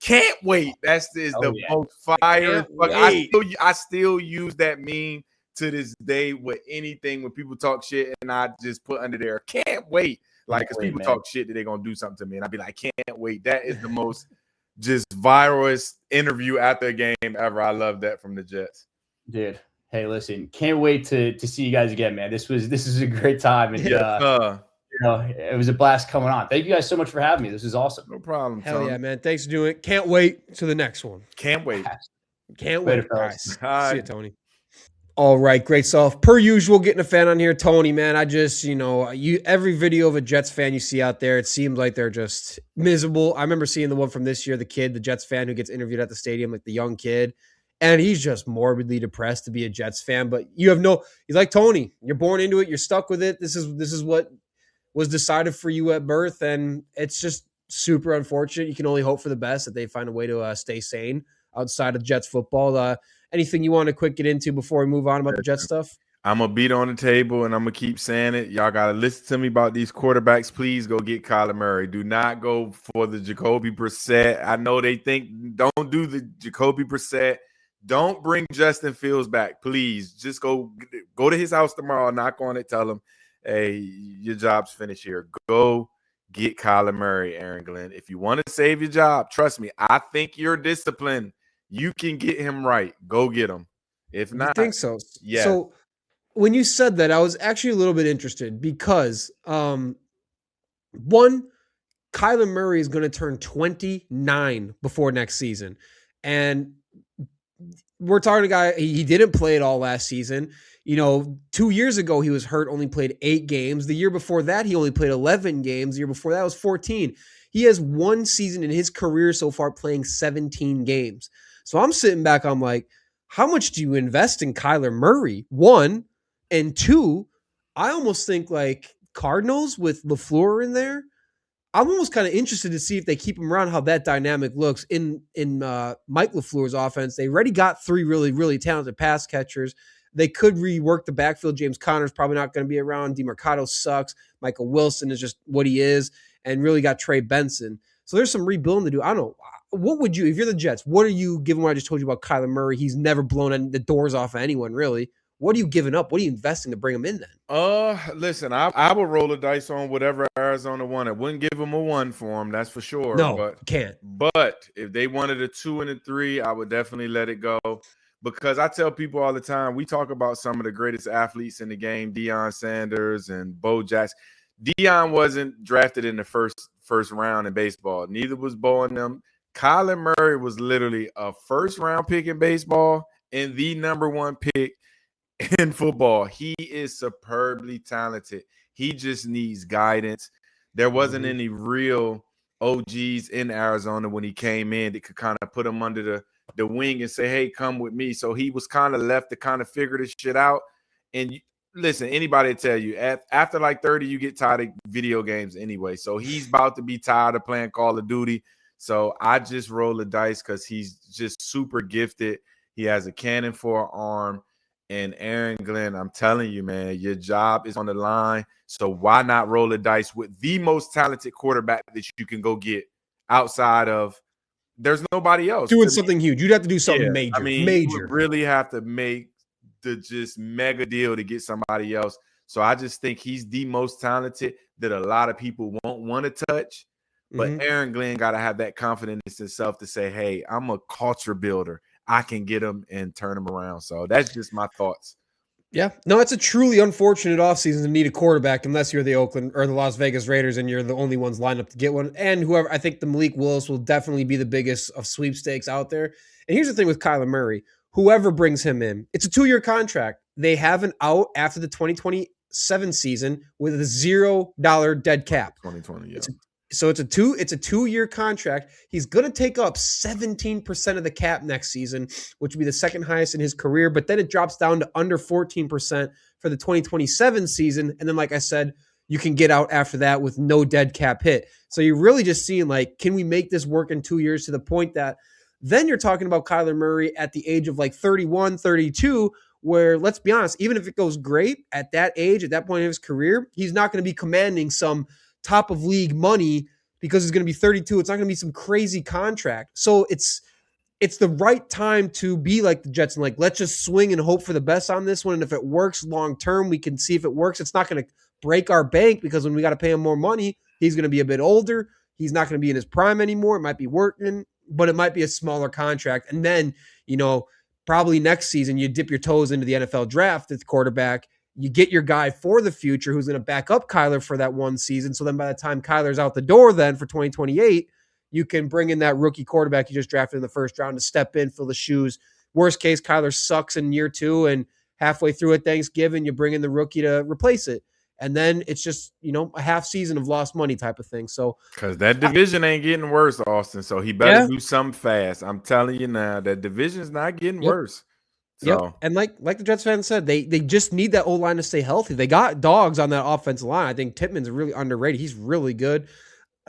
can't wait." That's most fire. I still use that meme to this day with anything when people talk shit, and I just put under there, "Can't wait." Because people talk shit that they're gonna do something to me, and I'd be like, "Can't wait." That is the most just viralest interview after a game ever. I love that from the Jets. Dude, hey, listen, can't wait to see you guys again, man. This is a great time, and it was a blast coming on. Thank you guys so much for having me. This is awesome. No problem. Hell yeah, man. Thanks for doing it. Can't wait to the next one. Can't wait. Can't wait. Guys. See you, Tony. All right, great stuff. Per usual, getting a fan on here, Tony, man. I just, every video of a Jets fan you see out there, it seems like they're just miserable. I remember seeing the one from this year, the Jets fan who gets interviewed at the stadium, like the young kid, and he's just morbidly depressed to be a Jets fan. But he's like Tony, you're born into it, you're stuck with it. This is what was decided for you at birth, and it's just super unfortunate. You can only hope for the best, that they find a way to stay sane outside of Jets football. Anything you want to quick get into before we move on about the Jets stuff? I'm going to beat on the table, and I'm going to keep saying it. Y'all got to listen to me about these quarterbacks. Please go get Kyler Murray. Do not go for the Jacoby Brissett. I know they think don't do the Jacoby Brissett. Don't bring Justin Fields back. Please just go to his house tomorrow, knock on it, tell him, hey, your job's finished here. Go get Kyler Murray, Aaron Glenn. If you want to save your job, trust me, I think you're disciplined. You can get him right. Go get him. If not, I think so. Yeah. So when you said that, I was actually a little bit interested because one, Kyler Murray is going to turn 29 before next season. And we're talking a guy, he didn't play at all last season. 2 years ago, he was hurt, only played 8 games. The year before that, he only played 11 games. The year before that was 14. He has one season in his career so far playing 17 games. So I'm sitting back, I'm like, how much do you invest in Kyler Murray? 1, and 2, I almost think like Cardinals with LaFleur in there, I'm almost kind of interested to see if they keep him around, how that dynamic looks in Mike LaFleur's offense. They already got 3 really, really talented pass catchers. They could rework the backfield. James Conner's probably not going to be around. DeMarcado sucks. Michael Wilson is just what he is, and really got Trey Benson. So there's some rebuilding to do. I don't know. What would you, if you're the Jets, what are you, given what I just told you about Kyler Murray, he's never blown the doors off of anyone, really. What are you giving up? What are you investing to bring him in then? Listen, I would roll the dice on whatever Arizona wanted. Wouldn't give him a 1 for him, that's for sure. No, but can't. But if they wanted a 2 and a 3, I would definitely let it go. Because I tell people all the time, we talk about some of the greatest athletes in the game, Deion Sanders and Bo Jackson. Deion wasn't drafted in the first round in baseball. Neither was Bo and them. Kyler Murray was literally a first-round pick in baseball and the number 1 pick in football. He is superbly talented. He just needs guidance. There wasn't any real OGs in Arizona when he came in that could kind of put him under the wing and say, hey, come with me. So he was kind of left to kind of figure this shit out. And listen, anybody tell you after like 30, you get tired of video games anyway. So he's about to be tired of playing Call of Duty. So I just roll the dice because he's just super gifted. He has a cannon for an arm. And Aaron Glenn, I'm telling you, man, your job is on the line. So why not roll the dice with the most talented quarterback that you can go get outside of? There's nobody else doing something huge. You'd have to do something major. I mean, major. you would really have to make the just mega deal to get somebody else. So I just think he's the most talented that a lot of people won't want to touch. But Aaron Glenn got to have that confidence in himself to say, hey, I'm a culture builder. I can get him and turn him around. So that's just my thoughts. Yeah. No, it's a truly unfortunate offseason to need a quarterback unless you're the Oakland or the Las Vegas Raiders and you're the only ones lined up to get one. And whoever, I think the Malik Willis will definitely be the biggest of sweepstakes out there. And here's the thing with Kyler Murray. Whoever brings him in, it's a 2-year contract. They have an out after the 2027 season with a $0 dead cap. 2020, yeah. So it's a 2-year contract. He's going to take up 17% of the cap next season, which would be the second highest in his career. But then it drops down to under 14% for the 2027 season. And then, like I said, you can get out after that with no dead cap hit. So you're really just seeing, like, can we make this work in 2 years to the point that then you're talking about Kyler Murray at the age of like 31, 32, where, let's be honest, even if it goes great at that age, at that point in his career, he's not going to be commanding some top of league money because he's going to be 32. It's not going to be some crazy contract. So it's the right time to be like the Jets and like, let's just swing and hope for the best on this one. And if it works long term, we can see if it works. It's not going to break our bank because when we got to pay him more money, he's going to be a bit older. He's not going to be in his prime anymore. It might be working, but it might be a smaller contract. And then, probably next season, you dip your toes into the NFL draft at quarterback. You get your guy for the future who's going to back up Kyler for that one season. So then by the time Kyler's out the door then for 2028, you can bring in that rookie quarterback you just drafted in the first round to step in, fill the shoes. Worst case, Kyler sucks in year 2 and halfway through at Thanksgiving, you bring in the rookie to replace it. And then it's just, a half season of lost money type of thing. So because that division ain't getting worse, Austin. So he better do something fast. I'm telling you now, that division's not getting worse. So. Yep. And like the Jets fan said, they just need that O-line to stay healthy. They got dogs on that offensive line. I think Tippmann's really underrated. He's really good.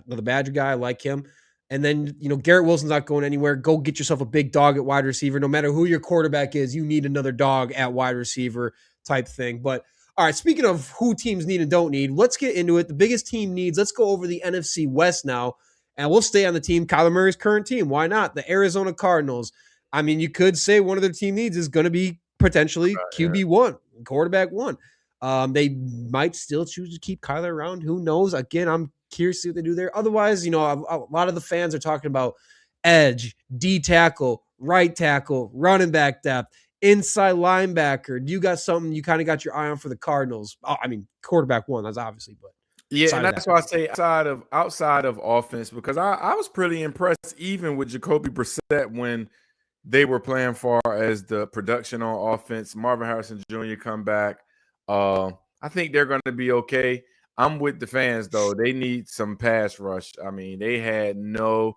Another Badger guy, I like him. And then, Garrett Wilson's not going anywhere. Go get yourself a big dog at wide receiver. No matter who your quarterback is, you need another dog at wide receiver type thing. But all right, speaking of who teams need and don't need, let's get into it. The biggest team needs, let's go over the NFC West now. And we'll stay on the team, Kyler Murray's current team. Why not? The Arizona Cardinals. I mean, you could say one of their team needs is going to be potentially QB1, quarterback 1. They might still choose to keep Kyler around. Who knows? Again, I'm curious to see what they do there. Otherwise, a lot of the fans are talking about edge, D tackle, right tackle, running back depth, inside linebacker. Do you got something you kind of got your eye on for the Cardinals? Oh, I mean, quarterback 1, that's obviously, but. Yeah, and that's why I say outside of offense, because I was pretty impressed even with Jacoby Brissett when they were playing far as the production on offense. Marvin Harrison Jr. come back. I think they're going to be okay. I'm with the fans, though. They need some pass rush. I mean, they had no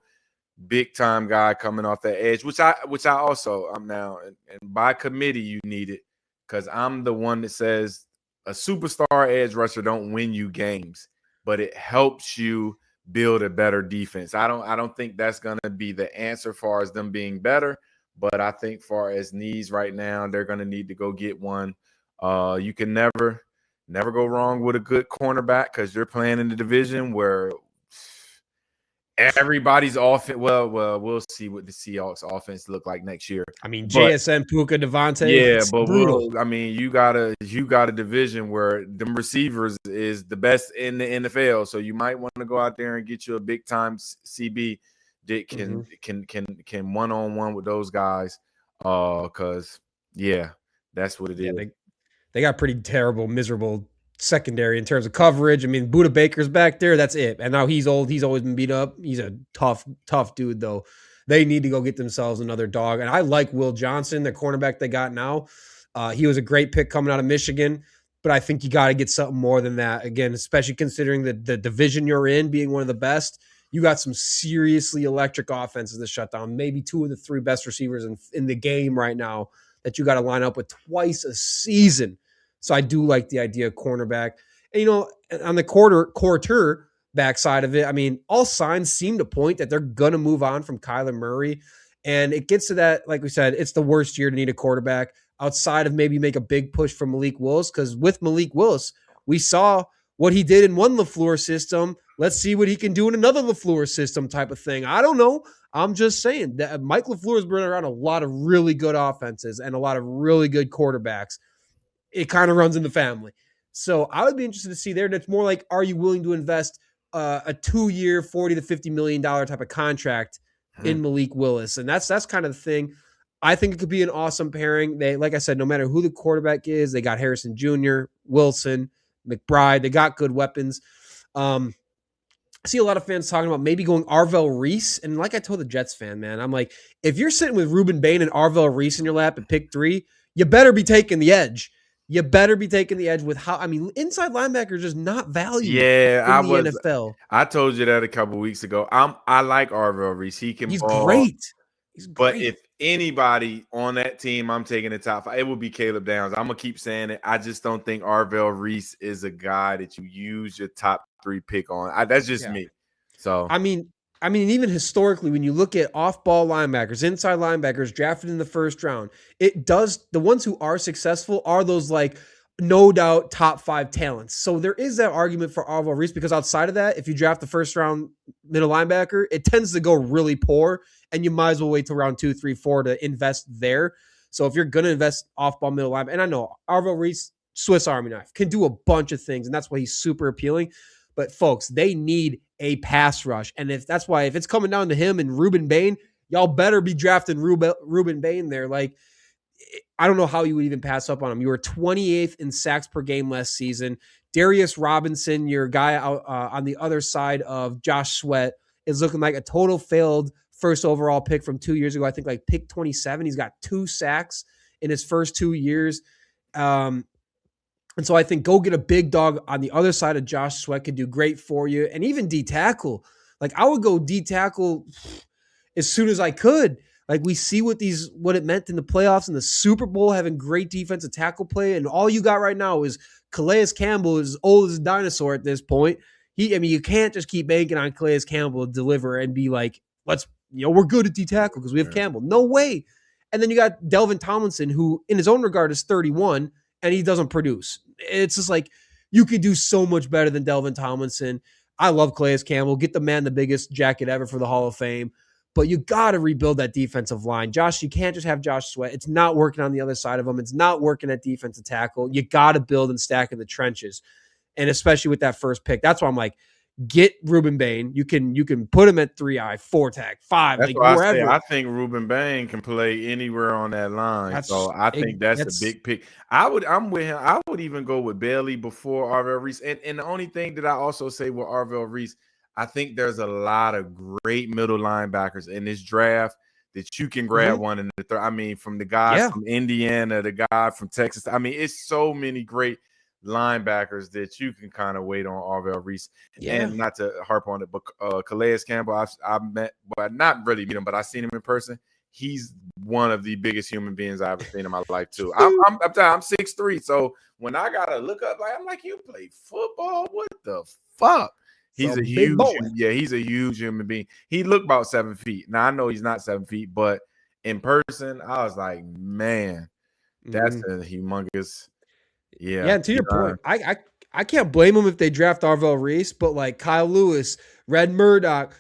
big-time guy coming off that edge, which I also am now. And by committee, you need it because I'm the one that says a superstar edge rusher don't win you games, but it helps you build a better defense. I don't think that's going to be the answer far as them being better. But I think far as needs right now, they're going to need to go get one. You can never go wrong with a good cornerback because you're playing in the division where everybody's offense. Well, we'll see what the Seahawks offense look like next year. I mean, JSN, Puka, Devontae. Yeah, but brutal. You got a division where them receivers is the best in the NFL. So you might want to go out there and get you a big time CB. That can one-on-one with those guys because that's what it is. They got pretty terrible, miserable secondary in terms of coverage. I mean, Budda Baker's back there, that's it. And now he's old. He's always been beat up. He's a tough dude, though. They need to go get themselves another dog. And I like Will Johnson, the cornerback they got now. He was a great pick coming out of Michigan, but I think you got to get something more than that. Again, especially considering the division you're in being one of the best. You got some seriously electric offenses to shut down. Maybe 2 of the 3 best receivers in the game right now that you got to line up with twice a season. So I do like the idea of cornerback. And, on the quarterback side of it, I mean, all signs seem to point that they're going to move on from Kyler Murray. And it gets to that, like we said, it's the worst year to need a quarterback outside of maybe make a big push for Malik Willis. Because with Malik Willis, we saw what he did in one LaFleur system. Let's see what he can do in another LaFleur system type of thing. I don't know. I'm just saying that Mike LaFleur has been around a lot of really good offenses and a lot of really good quarterbacks. It kind of runs in the family. So I would be interested to see there. And it's more like, are you willing to invest a 2-year, $40 to $50 million type of contract in Malik Willis? And that's kind of the thing. I think it could be an awesome pairing. They, like I said, no matter who the quarterback is, they got Harrison Jr., Wilson, McBride. They got good weapons. I see a lot of fans talking about maybe going Arvell Reese. And like I told the Jets fan, man, I'm like, if you're sitting with Ruben Bain and Arvell Reese in your lap at pick 3, you better be taking the edge. You better be taking the edge with inside linebackers is not valued in the NFL. I told you that a couple weeks ago. I like Arvell Reese. He's ball. Great. But if anybody on that team, I'm taking the top 5, it would be Caleb Downs. I'm going to keep saying it. I just don't think Arvell Reese is a guy that you use your top 3 pick on. That's just me. So, I mean, even historically, when you look at off-ball linebackers, inside linebackers drafted in the first round, the ones who are successful are those like no doubt top 5 talents. So there is that argument for Arvell Reese, because outside of that, if you draft the first round middle linebacker, it tends to go really poor, and you might as well wait till round 2, 3, 4 to invest there. So if you're going to invest off-ball middle linebacker, and I know Arvell Reese, Swiss Army knife, can do a bunch of things, and that's why he's super appealing. But folks, they need a pass rush. And if it's coming down to him and Ruben Bain, y'all better be drafting Ruben Bain there. Like, I don't know how you would even pass up on him. You were 28th in sacks per game last season. Darius Robinson, your guy out on the other side of Josh Sweat, is looking like a total failed first overall pick from 2 years ago. I think like pick 27. He's got 2 sacks in his first 2 years. And so I think go get a big dog on the other side of Josh Sweat could do great for you. And even D tackle. Like, I would go D tackle as soon as I could. Like, we see what it meant in the playoffs and the Super Bowl, having great defensive tackle play. And all you got right now is Calais Campbell is old as a dinosaur at this point. You can't just keep banking on Calais Campbell to deliver and be like, we're good at D tackle because we have Campbell. No way. And then you got Delvin Tomlinson, who in his own regard is 31, and he doesn't produce. It's just like, you could do so much better than Delvin Tomlinson. I love Calais Campbell. Get the man the biggest jacket ever for the Hall of Fame. But you got to rebuild that defensive line. Josh, you can't just have Josh Sweat. It's not working on the other side of him. It's not working at defensive tackle. You got to build and stack in the trenches. And especially with that first pick. That's why I'm like, get Ruben Bain. You can put him at 3-eye, 4-tag, 5, that's like why wherever. I think Ruben Bain can play anywhere on that line. I think that's a big pick. I'm with him. I would even go with Bailey before Arvell Reese. And the only thing that I also say with Arvell Reese, I think there's a lot of great middle linebackers in this draft that you can grab one in the third. I mean, from the guys from Indiana, the guy from Texas. I mean, it's so many great linebackers that you can kind of wait on Arvell Reese. And not to harp on it, but Calais Campbell, I've met, but not really meet him, but I've seen him in person. He's one of the biggest human beings I've ever seen in my life too. I'm 6'3", so when I gotta look up, I'm like, you play football? What the fuck? He's a huge, he's a huge human being. He looked about 7 feet. Now I know he's not 7 feet, but in person, I was like, man, that's a humongous. Yeah. And to your point, I can't blame them if they draft Arvell Reese, but like Kyle Lewis, Red Murdoch,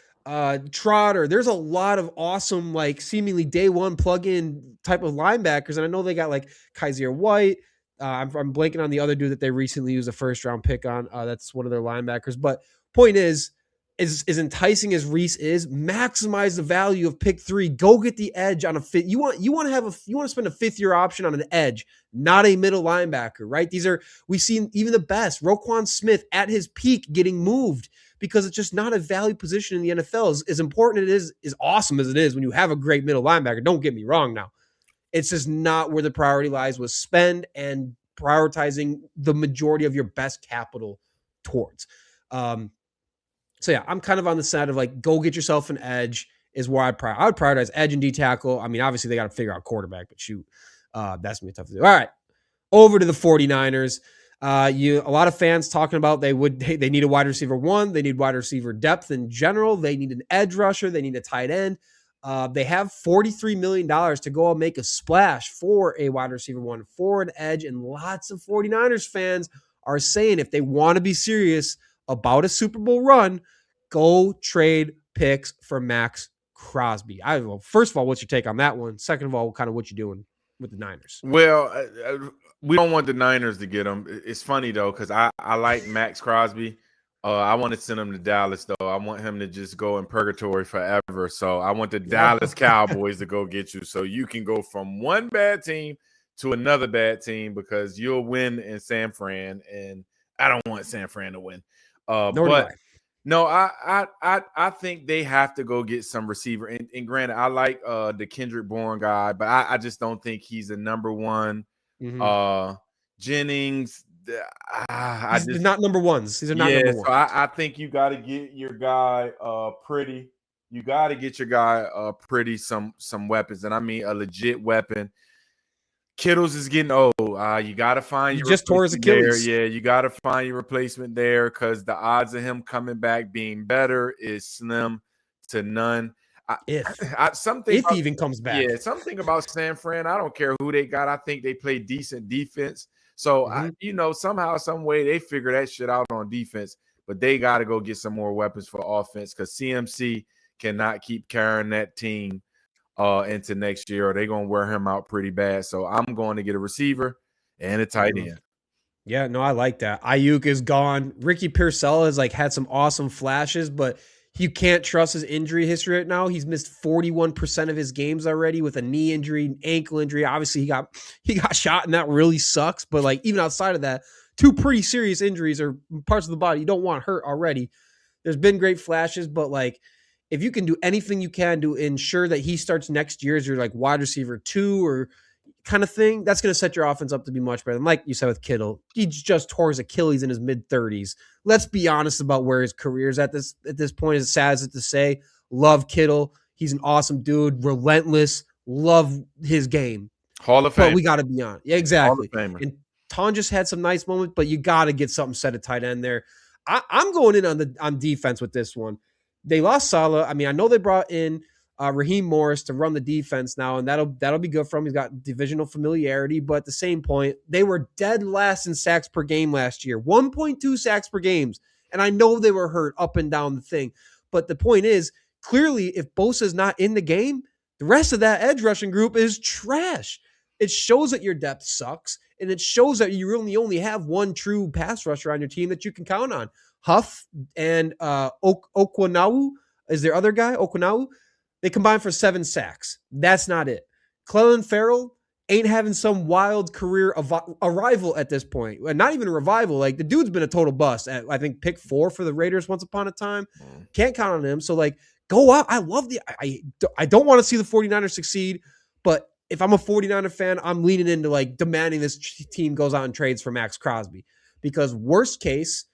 Trotter, there's a lot of awesome, like seemingly day one plug-in type of linebackers. And I know they got like Kaiser White. I'm blanking on the other dude that they recently used a first round pick on. That's one of their linebackers. But point is, as enticing as Reese is, maximize the value of pick 3. Go get the edge on a fit. You want to spend a 5th-year option on an edge, not a middle linebacker, right? We've seen even the best. Roquan Smith at his peak getting moved because it's just not a value position in the NFL. As important it is, as awesome as it is when you have a great middle linebacker. Don't get me wrong now. It's just not where the priority lies with spend and prioritizing the majority of your best capital towards. So yeah, I'm kind of on the side of like, go get yourself an edge is where I would prioritize edge and D tackle. I mean, obviously they got to figure out quarterback, but shoot, that's gonna be tough to do. All right, over to the 49ers. A lot of fans talking about they need a wide receiver one. They need wide receiver depth in general. They need an edge rusher. They need a tight end. They have $43 million to go and make a splash for a wide receiver one, for an edge. And lots of 49ers fans are saying if they want to be serious about a Super Bowl run, go trade picks for Max Crosby. First of all, what's your take on that one? Second of all, kind of what you doing with the Niners? Well, we don't want the Niners to get him. It's funny, though, because I like Max Crosby. I want to send him to Dallas, though. I want him to just go in purgatory forever. So I want the Dallas Cowboys to go get you so you can go from one bad team to another bad team because you'll win in San Fran, and I don't want San Fran to win. No, I think they have to go get some receiver. And granted, I like the Kendrick Bourne guy, but I just don't think he's a number one. Jennings, He's not number ones. These are not number ones. So I think you got to get your guy Pretty. You got to get your guy Pretty some weapons, and I mean a legit weapon. Kittles is getting old. You got to find your just tore his Achilles. There. Yeah, you got to find your replacement there because the odds of him coming back being better is slim to none. If he even comes back. Yeah, something about San Fran. I don't care who they got. I think they play decent defense. So, somehow, some way they figure that shit out on defense. But they got to go get some more weapons for offense because CMC cannot keep carrying that team into next year, or they're going to wear him out pretty bad. So I'm going to get a receiver and a tight end. Yeah, no, I like that. Ayuk is gone. Ricky Pearsall has had some awesome flashes, but you can't trust his injury history right now. He's missed 41% of his games already with a knee injury, ankle injury. Obviously, he got shot, and that really sucks. But even outside of that, two pretty serious injuries or parts of the body you don't want hurt already. There's been great flashes, but if you can do anything you can to ensure that he starts next year as your wide receiver 2 or kind of thing, that's going to set your offense up to be much better. Like you said with Kittle, he just tore his Achilles in his mid-30s. Let's be honest about where his career is at this point. As sad as it to say, love Kittle. He's an awesome dude, relentless, love his game. Hall of Fame. But we got to be honest. Yeah, exactly. Hall of Famer. And Ton just had some nice moments, but you got to get something set at tight end there. I'm going in on defense with this one. They lost Salah. I mean, I know they brought in Raheem Morris to run the defense now, and that'll be good for him. He's got divisional familiarity, but at the same point, they were dead last in sacks per game last year, 1.2 sacks per games, and I know they were hurt up and down the thing. But the point is, clearly, if Bosa's not in the game, the rest of that edge rushing group is trash. It shows that your depth sucks, and it shows that you really only have one true pass rusher on your team that you can count on. Huff and Okwuegbunam is their other guy, Okwuegbunam. They combined for 7 sacks. That's not it. Clelin Ferrell ain't having some wild career arrival at this point. Not even a revival. The dude's been a total bust at, I think, pick 4 for the Raiders once upon a time. Can't count on him. So, go out. I love I don't want to see the 49ers succeed, but if I'm a 49er fan, I'm leaning into, demanding this team goes out and trades for Max Crosby. Because worst case,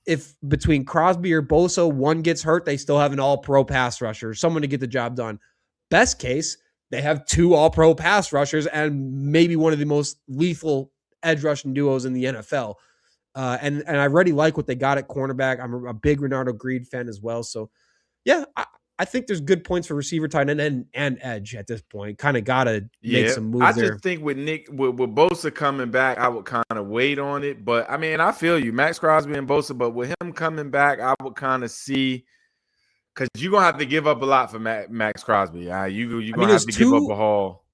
if between Crosby or Bosa, one gets hurt, they still have an all-pro pass rusher, someone to get the job done. Best case, they have 2 all-pro pass rushers and maybe one of the most lethal edge rushing duos in the NFL. And I already like what they got at cornerback. I'm a big Renardo Greed fan as well. So, yeah, I think there's good points for receiver, tight end, and edge at this point. Kind of got to make some moves there. I just think with Bosa coming back, I would kind of wait on it. But, I mean, I feel you. Max Crosby and Bosa, but with him coming back, I would kind of see – because you're going to have to give up a lot for Max Crosby. You're going to have to give up a haul.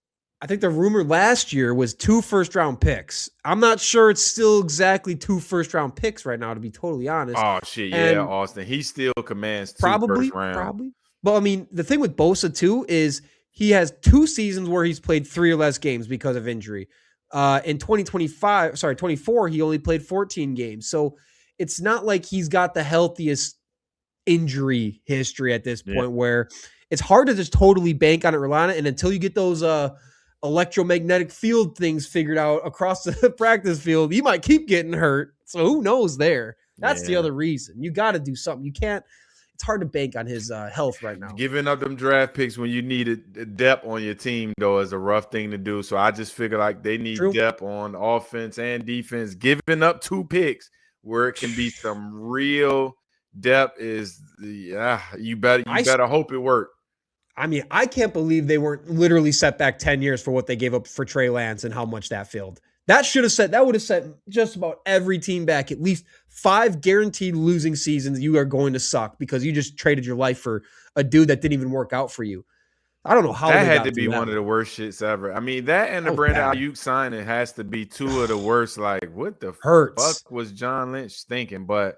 I think the rumor last year was 2 first-round picks. I'm not sure it's still exactly 2 first-round picks right now, to be totally honest. Oh, shit, yeah, Austin. He still commands 2 first round. Probably. But, I mean, the thing with Bosa, too, is he has 2 seasons where he's played 3 or less games because of injury. In 24, he only played 14 games. So it's not like he's got the healthiest injury history at this point where it's hard to just totally bank on it, rely on it. And until you get those electromagnetic field things figured out across the practice field, you might keep getting hurt. So who knows there? That's the other reason. You got to do something. You can't. It's hard to bank on his health right now. Giving up them draft picks when you need depth on your team, though, is a rough thing to do. So I just figure like they need depth on offense and defense. Giving up 2 picks where it can be some real depth is you better hope it worked. I mean, I can't believe they weren't literally set back 10 years for what they gave up for Trey Lance and how much that failed. That would have set just about every team back at least 5 guaranteed losing seasons. You are going to suck because you just traded your life for a dude that didn't even work out for you. I don't know how that had to be one of the worst shits ever. I mean, that and the Brandon Ayuk signing has to be 2 of the worst. Like, what the fuck was John Lynch thinking? But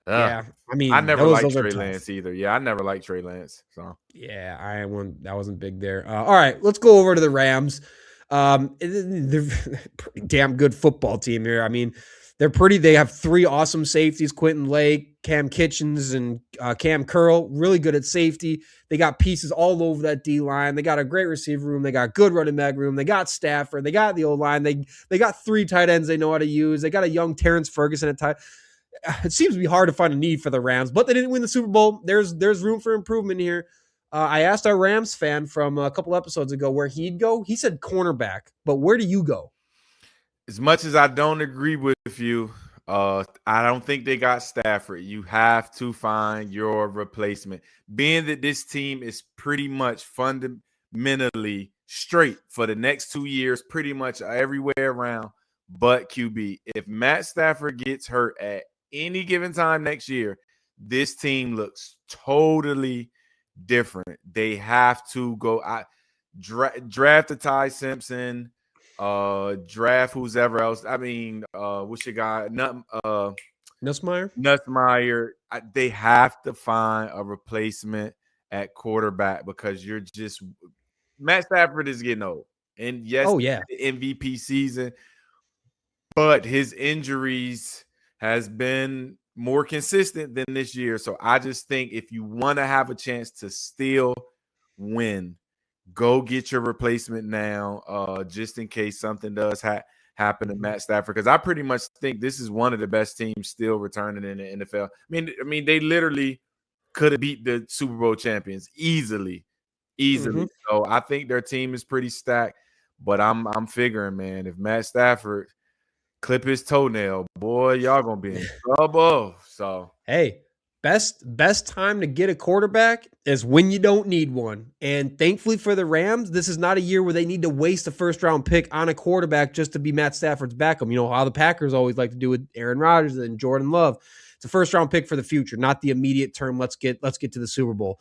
yeah, I mean, I never liked Trey Lance either. Yeah, I never liked Trey Lance. So yeah, that wasn't big there. All right, let's go over to the Rams. They're pretty damn good football team here. I mean, they have 3 awesome safeties, Quentin Lake, Cam Kitchens, and Cam Curl, really good at safety. They got pieces all over that D-line. They got a great receiver room. They got good running back room. They got Stafford. They got the O-line. They got 3 tight ends they know how to use. They got a young Terrence Ferguson at tight. It seems to be hard to find a need for the Rams, but they didn't win the Super Bowl. There's room for improvement here. I asked our Rams fan from a couple episodes ago where he'd go. He said cornerback, but where do you go? As much as I don't agree with you, I don't think they got Stafford. You have to find your replacement. Being that this team is pretty much fundamentally straight for the next 2 years, pretty much everywhere around but QB. If Matt Stafford gets hurt at any given time next year, this team looks totally different. They have to go draft a Ty Simpson, draft who's ever else. I mean, what's your guy? Nussmeier. They have to find a replacement at quarterback because Matt Stafford is getting old. And yes, the MVP season, but his injuries has been more consistent than this year. So I just think if you want to have a chance to still win, go get your replacement now, just in case something does happen to Matt Stafford. Because I pretty much think this is one of the best teams still returning in the NFL. I mean, they literally could have beat the Super Bowl champions easily. Mm-hmm. So I think their team is pretty stacked. But I'm figuring, man, if Matt Stafford clip his toenail, boy, y'all gonna be in trouble. So hey, best time to get a quarterback is when you don't need one. And thankfully for the Rams, this is not a year where they need to waste a first-round pick on a quarterback just to be Matt Stafford's backup. You know how the Packers always like to do with Aaron Rodgers and Jordan Love. It's a first-round pick for the future, not the immediate term. Let's get to the Super Bowl.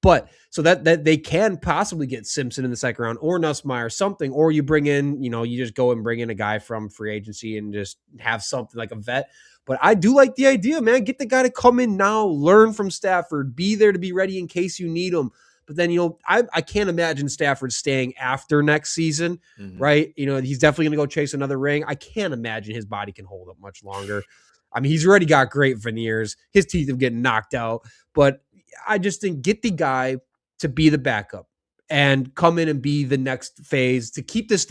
But so that they can possibly get Simpson in the second round or Nussmeier, something, or you bring in, you just go and bring in a guy from free agency and just have something like a vet. But I do like the idea, man. Get the guy to come in now, learn from Stafford, be there to be ready in case you need him. But then, I can't imagine Stafford staying after next season, right? He's definitely going to go chase another ring. I can't imagine his body can hold up much longer. I mean, he's already got great veneers. His teeth have getting knocked out. But I just think get the guy to be the backup and come in and be the next phase to keep this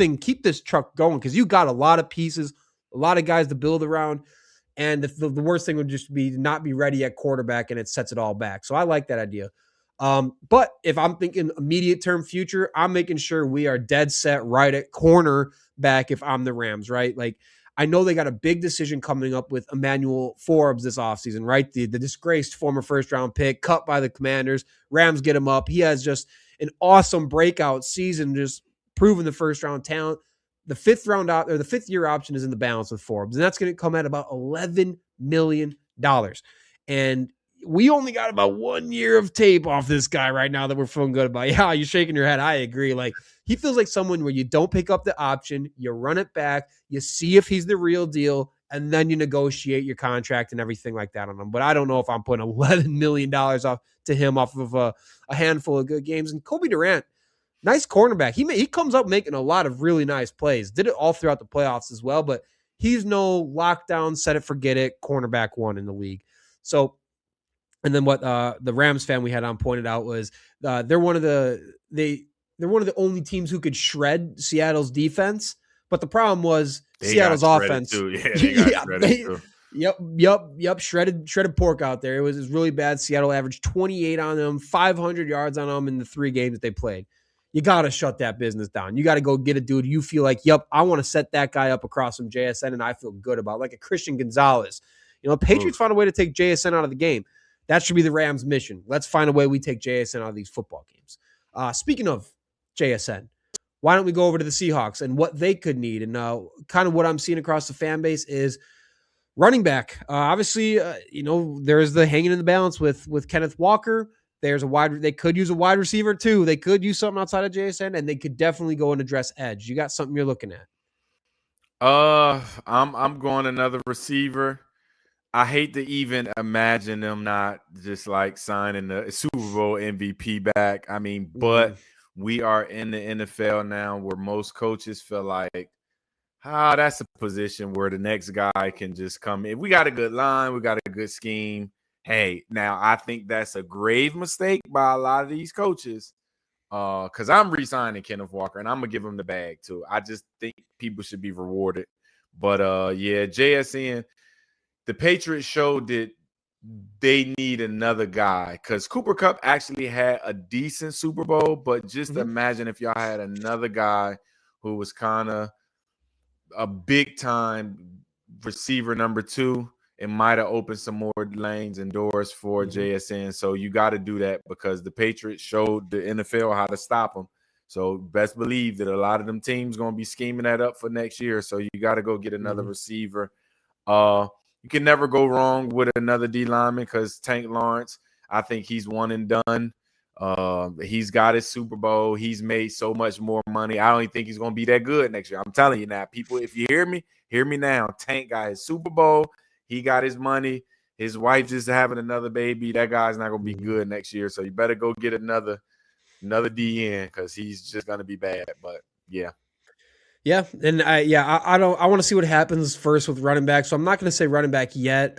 truck going, because you got a lot of pieces, a lot of guys to build around. And the worst thing would just be to not be ready at quarterback, and it sets it all back. So I like that idea. But if I'm thinking immediate term future, I'm making sure we are dead set right at cornerback if I'm the Rams, right? Like, I know they got a big decision coming up with Emmanuel Forbes this offseason, right? The disgraced former first-round pick, cut by the Commanders. Rams get him up. He has just an awesome breakout season, just proving the first-round talent. The fifth-year option is in the balance with Forbes, and that's going to come at about $11 million. And we only got about 1 year of tape off this guy right now that we're feeling good about. Yeah, you're shaking your head. I agree. Like, he feels like someone where you don't pick up the option, you run it back, you see if he's the real deal, and then you negotiate your contract and everything like that on him. But I don't know if I'm putting $11 million off to him off of a handful of good games. And Kobe Durant, nice cornerback. He comes up making a lot of really nice plays. Did it all throughout the playoffs as well, but he's no lockdown, set it, forget it, cornerback one in the league. So, and then what the Rams fan we had on pointed out was they're one of the only teams who could shred Seattle's defense. But the problem was Seattle's offense. Too. Yeah, Yep. Shredded pork out there. It was really bad. Seattle averaged 28 on them, 500 yards on them in the 3 games that they played. You got to shut that business down. You got to go get a dude you feel like, yep, I want to set that guy up across from JSN and I feel good about, like a Christian Gonzalez. Patriots found a way to take JSN out of the game. That should be the Rams' mission. Let's find a way we take JSN out of these football games. Speaking of JSN, why don't we go over to the Seahawks and what they could need? And kind of what I'm seeing across the fan base is running back. Obviously, there's the hanging in the balance with Kenneth Walker. They could use a wide receiver too. They could use something outside of JSN, and they could definitely go and address edge. You got something you're looking at? I'm going another receiver. I hate to even imagine them not just like signing the Super Bowl MVP back. I mean, but we are in the NFL now where most coaches feel like, that's a position where the next guy can just come in. We got a good line. We got a good scheme. Hey, now I think that's a grave mistake by a lot of these coaches because I'm re-signing Kenneth Walker, and I'm going to give him the bag too. I just think people should be rewarded. But, JSN, the Patriots showed that they need another guy because Cooper Kupp actually had a decent Super Bowl, but just imagine if y'all had another guy who was kind of a big-time receiver number 2. It might have opened some more lanes and doors for JSN. So you got to do that because the Patriots showed the NFL how to stop them. So best believe that a lot of them teams going to be scheming that up for next year. So you got to go get another receiver. You can never go wrong with another D lineman because Tank Lawrence, I think he's one and done. He's got his Super Bowl. He's made so much more money. I don't even think he's going to be that good next year. I'm telling you now, people, if you hear me now. Tank got his Super Bowl. He got his money. His wife just having another baby. That guy's not going to be good next year. So you better go get another DN because he's just going to be bad. But, yeah. Yeah, and I want to see what happens first with running back. So I'm not going to say running back yet.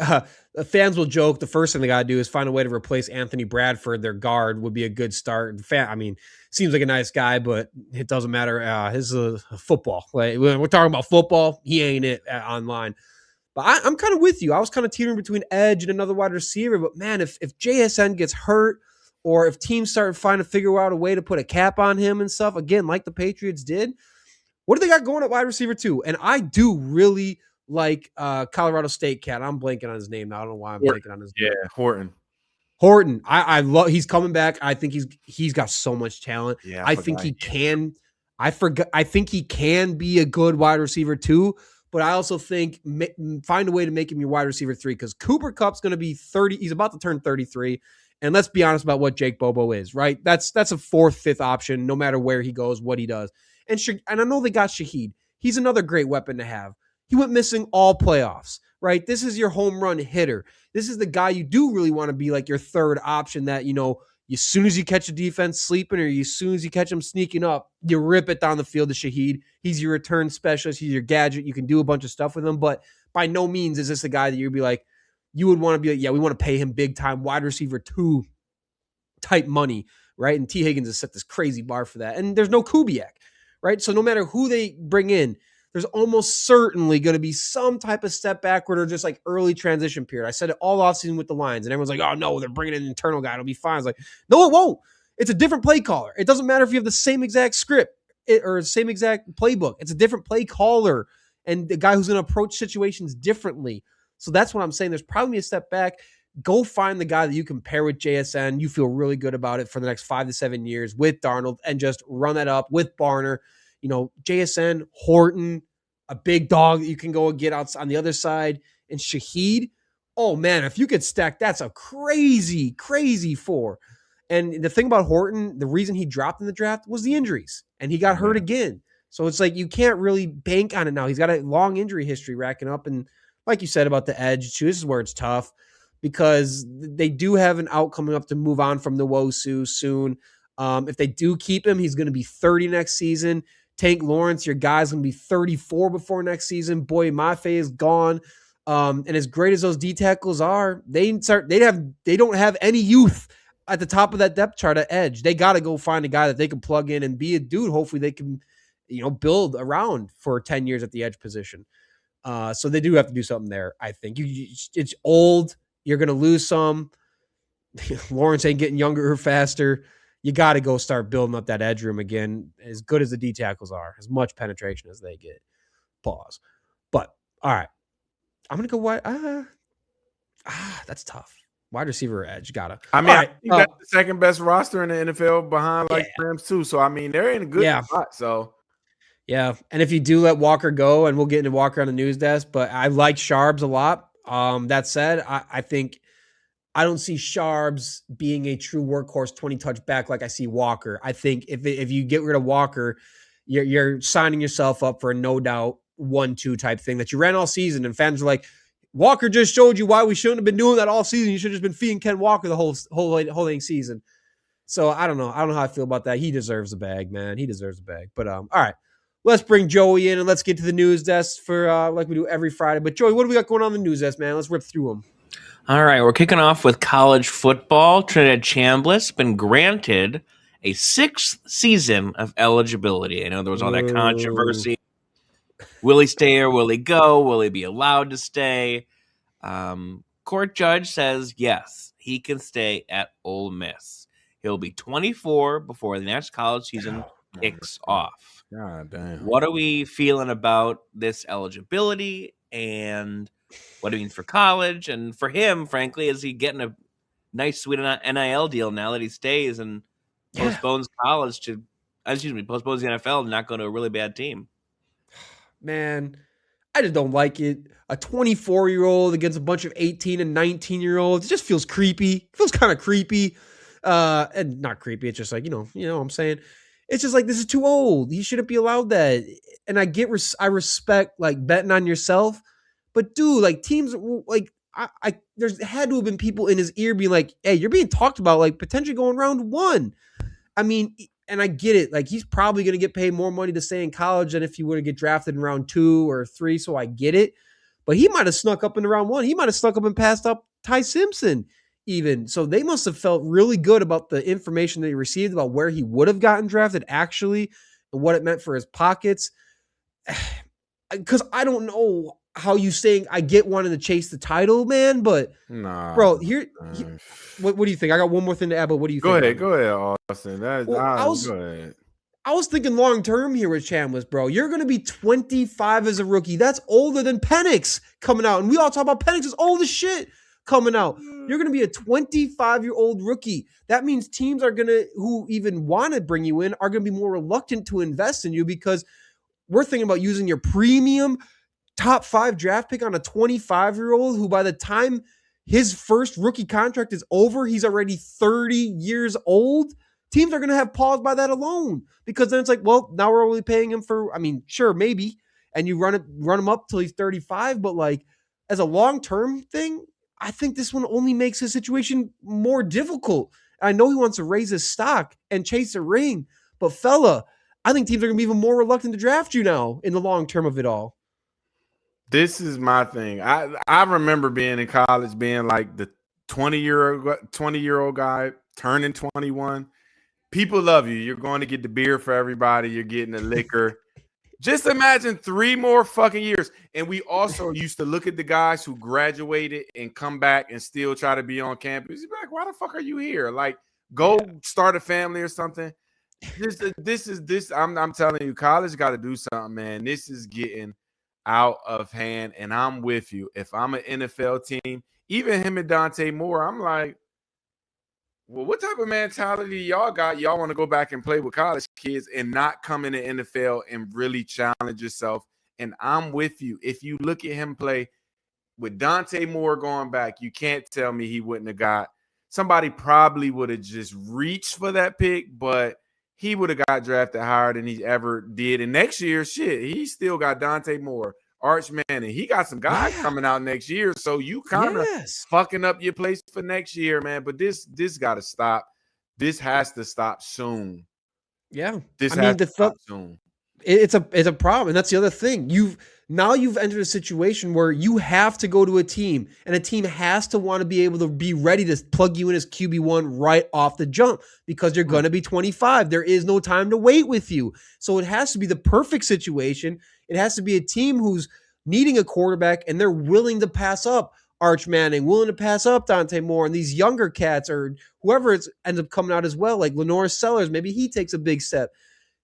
Fans will joke the first thing they got to do is find a way to replace Anthony Bradford. Their guard would be a good start. Seems like a nice guy, but it doesn't matter. His football. Like, when we're talking about football, he ain't it online. But I'm kind of with you. I was kind of teetering between edge and another wide receiver. But man, if JSN gets hurt or if teams start to figure out a way to put a cap on him and stuff, again, like the Patriots did, what do they got going at wide receiver too? And I do really like Colorado State cat. I'm blanking on his name now. I don't know why I'm blanking on his name. Yeah, Horton. I love. He's coming back. I think he's got so much talent. Yeah, I think he can. I think he can be a good wide receiver too. But I also think find a way to make him your wide receiver 3 because Cooper Kupp's going to be 30. He's about to turn 33. And let's be honest about what Jake Bobo is, right? That's a 4th, 5th option, no matter where he goes, what he does. And I know they got Shaheed. He's another great weapon to have. He went missing all playoffs, right? This is your home run hitter. This is the guy you do really want to be like your 3rd option that, as soon as you catch a defense sleeping or as soon as you catch them sneaking up, you rip it down the field to Shaheed. He's your return specialist. He's your gadget. You can do a bunch of stuff with him, but by no means is this a guy that you'd be like, you would want to be like, yeah, we want to pay him big time wide receiver 2 type money, right? And T. Higgins has set this crazy bar for that. And there's no Kubiak, right? So no matter who they bring in, there's almost certainly going to be some type of step backward or just like early transition period. I said it all offseason with the Lions, and everyone's like, oh, no, they're bringing in an internal guy. It'll be fine. It's like, no, it won't. It's a different play caller. It doesn't matter if you have the same exact script or the same exact playbook. It's a different play caller and the guy who's going to approach situations differently. So that's what I'm saying. There's probably a step back. Go find the guy that you can pair with JSN. You feel really good about it for the next 5 to 7 years with Darnold and just run that up with Barner. JSN, Horton, a big dog that you can go and get out on the other side, and Shaheed. Oh, man, if you could stack, that's a crazy, crazy 4. And the thing about Horton, the reason he dropped in the draft was the injuries, and he got hurt again. So it's like you can't really bank on it now. He's got a long injury history racking up, and like you said about the edge, too, this is where it's tough because they do have an out coming up to move on from the Wosu soon. If they do keep him, he's going to be 30 next season. Tank Lawrence, your guy's going to be 34 before next season. Boy, Mafe is gone. And as great as those D tackles are, they don't have any youth at the top of that depth chart at edge. They got to go find a guy that they can plug in and be a dude. Hopefully they can, build around for 10 years at the edge position. So they do have to do something there, I think. It's old. You're going to lose some. Lawrence ain't getting younger or faster. You got to go start building up that edge room again, as good as the D tackles are, as much penetration as they get. Pause. But, all right. I'm going to go wide. That's tough. Wide receiver or edge. Gotta. I mean, I think that's the second best roster in the NFL behind Rams too. So, I mean, they're in a good spot. So, yeah. And if you do let Walker go, and we'll get into Walker on the news desk, but I like Sharbs a lot. That said, I think I don't see Sharbs being a true workhorse 20 touch back like I see Walker. I think if you get rid of Walker, you're signing yourself up for a no doubt 1-2 type thing that you ran all season. And fans are like, Walker just showed you why we shouldn't have been doing that all season. You should have just been feeding Ken Walker the whole season. So I don't know. I don't know how I feel about that. He deserves a bag, man. He deserves a bag. But all right. Let's bring Joey in and let's get to the news desk for like we do every Friday. But Joey, what do we got going on in the news desk, man? Let's rip through them. All right, we're kicking off with college football. Trinidad Chambliss been granted a 6th season of eligibility. I know there was all that controversy. Will he stay or will he go? Will he be allowed to stay? Court judge says yes, he can stay at Ole Miss. He'll be 24 before the next college season kicks off. God damn. What are we feeling about this eligibility and what it means for college? And for him, frankly, is he getting a nice, sweet NIL deal now that he stays and postpones college postpones the NFL and not go to a really bad team? Man, I just don't like it. A 24-year-old against a bunch of 18 and 19-year-olds. It just feels creepy. It feels kind of creepy. And not creepy. It's just like, you know what I'm saying? It's just like, this is too old. He shouldn't be allowed that. And I respect like betting on yourself. But dude, like teams, like there's had to have been people in his ear being like, hey, you're being talked about like potentially going round 1. I mean, and I get it. Like he's probably going to get paid more money to stay in college than if he were to get drafted in round 2 or 3. So I get it. But he might have snuck up in round 1. He might have snuck up and passed up Ty Simpson even. So they must have felt really good about the information that he received about where he would have gotten drafted actually and what it meant for his pockets. Because I don't know how you saying I get wanting to chase the title, man, but bro, what do you think? I got one more thing to add, but what do you think? Go ahead, Austin. Go ahead. I was thinking long term here with Chambliss, bro. You're going to be 25 as a rookie. That's older than Penix coming out, and we all talk about Penix as old as shit coming out. You're going to be a 25-year-old rookie. That means teams who even want to bring you in are going to be more reluctant to invest in you because we're thinking about using your premium top 5 draft pick on a 25-year-old who by the time his first rookie contract is over, he's already 30 years old. Teams are going to have pause by that alone because then it's like, well, now we're only paying him for, I mean, sure, maybe. And you run him up till he's 35. But like as a long-term thing, I think this one only makes his situation more difficult. I know he wants to raise his stock and chase a ring, but fella, I think teams are going to be even more reluctant to draft you now in the long term of it all. This is my thing. I remember being in college, being like the 20-year-old guy turning 21. People love you. You're going to get the beer for everybody. You're getting the liquor. Just imagine 3 more fucking years. And we also used to look at the guys who graduated and come back and still try to be on campus. You'd be like, why the fuck are you here? Like, go start a family or something. I'm telling you, college got to do something, man. This is getting out of hand, and I'm with you. If I'm an NFL team, even him and Dante Moore, I'm like, well, what type of mentality y'all got? Y'all want to go back and play with college kids and not come in the NFL and really challenge yourself? And I'm with you. If you look at him play with Dante Moore going back, you can't tell me he wouldn't have got – somebody probably would have just reached for that pick, but he would have got drafted higher than he ever did. And next year, shit, he still got Dante Moore, Arch Manning. He got some guys coming out next year. So you kind of fucking up your place for next year, man. But this got to stop. This has to stop soon. Yeah. This has to stop soon. It's a problem. And that's the other thing. You've entered a situation where you have to go to a team and a team has to want to be able to be ready to plug you in as QB1 right off the jump because you're going to be 25. There is no time to wait with you. So it has to be the perfect situation. It has to be a team who's needing a quarterback, and they're willing to pass up Arch Manning, willing to pass up Dante Moore, and these younger cats or whoever ends up coming out as well, like Lenore Sellers, maybe he takes a big step.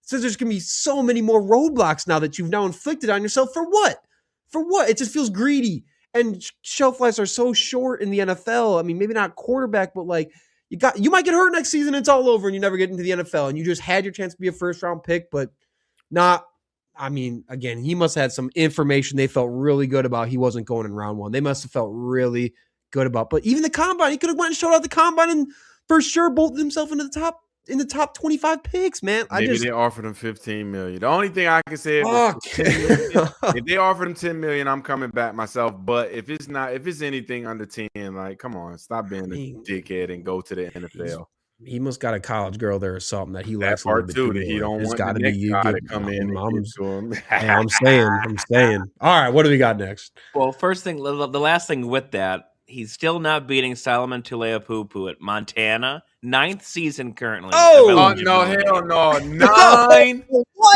So there's going to be so many more roadblocks now that you've now inflicted on yourself. For what? For what? It just feels greedy. And shelf lives are so short in the NFL. I mean, maybe not quarterback, but like you might get hurt next season. It's all over and you never get into the NFL and you just had your chance to be a first round pick, but not. I mean, again, he must have had some information they felt really good about. He wasn't going in round 1. They must have felt really good about. But even the combine, he could have went and showed out the combine and for sure bolted himself into the top 25 picks, man. Maybe they offered him $15 million. The only thing I can say is if they offered him $10 million, I'm coming back myself. But if it's anything under 10, like, come on, stop being a dickhead and go to the NFL. He must got a college girl there or something that he likes. That part too, that he don't want the next guy to come in and get to him. I'm saying. All right, what do we got next? Well, first thing, the last thing with that, he's still not beating Solomon Tuleapupu at Montana. 9th season currently. Oh, no, hell no. 9?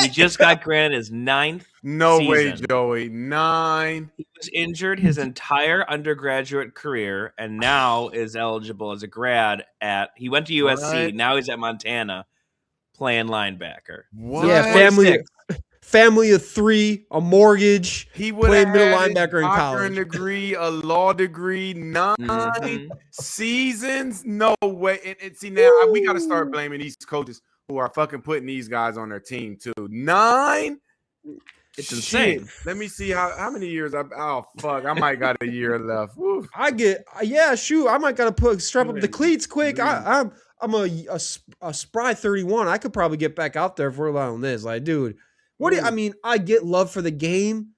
He just got granted his 9th No season. way, Joey. 9. He was injured his entire undergraduate career and now is eligible as a grad he went to USC. What? Now he's at Montana playing linebacker. What? Yeah, family of 3, a mortgage. He would have middle linebacker in college. A degree, a law degree, 9 seasons. No way. And see, now we got to start blaming these coaches who are fucking putting these guys on their team too. 9. It's insane. Let me see how many years. I might got a year left. Woo. I might gotta strap up the cleats quick. I'm a spry 31. I could probably get back out there if we're allowing this. Like, dude. I get love for the game.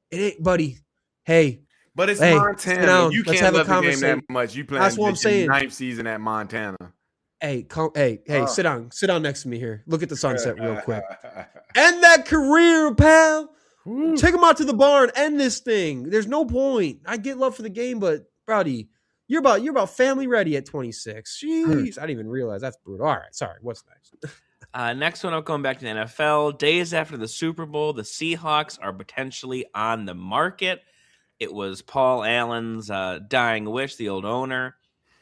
It ain't, buddy. Hey. But it's Montana. You Let's can't love the game that much. You playing your 9th season at Montana. Hey, sit down. Sit down next to me here. Look at the sunset real quick. End that career, pal. Take him out to the barn. End this thing. There's no point. I get love for the game, but buddy, you're about family ready at 26. Jeez, I didn't even realize that's brutal. All right, sorry. What's next? Next one, I'm going back to the NFL. Days after the Super Bowl, the Seahawks are potentially on the market. It was Paul Allen's dying wish, the old owner,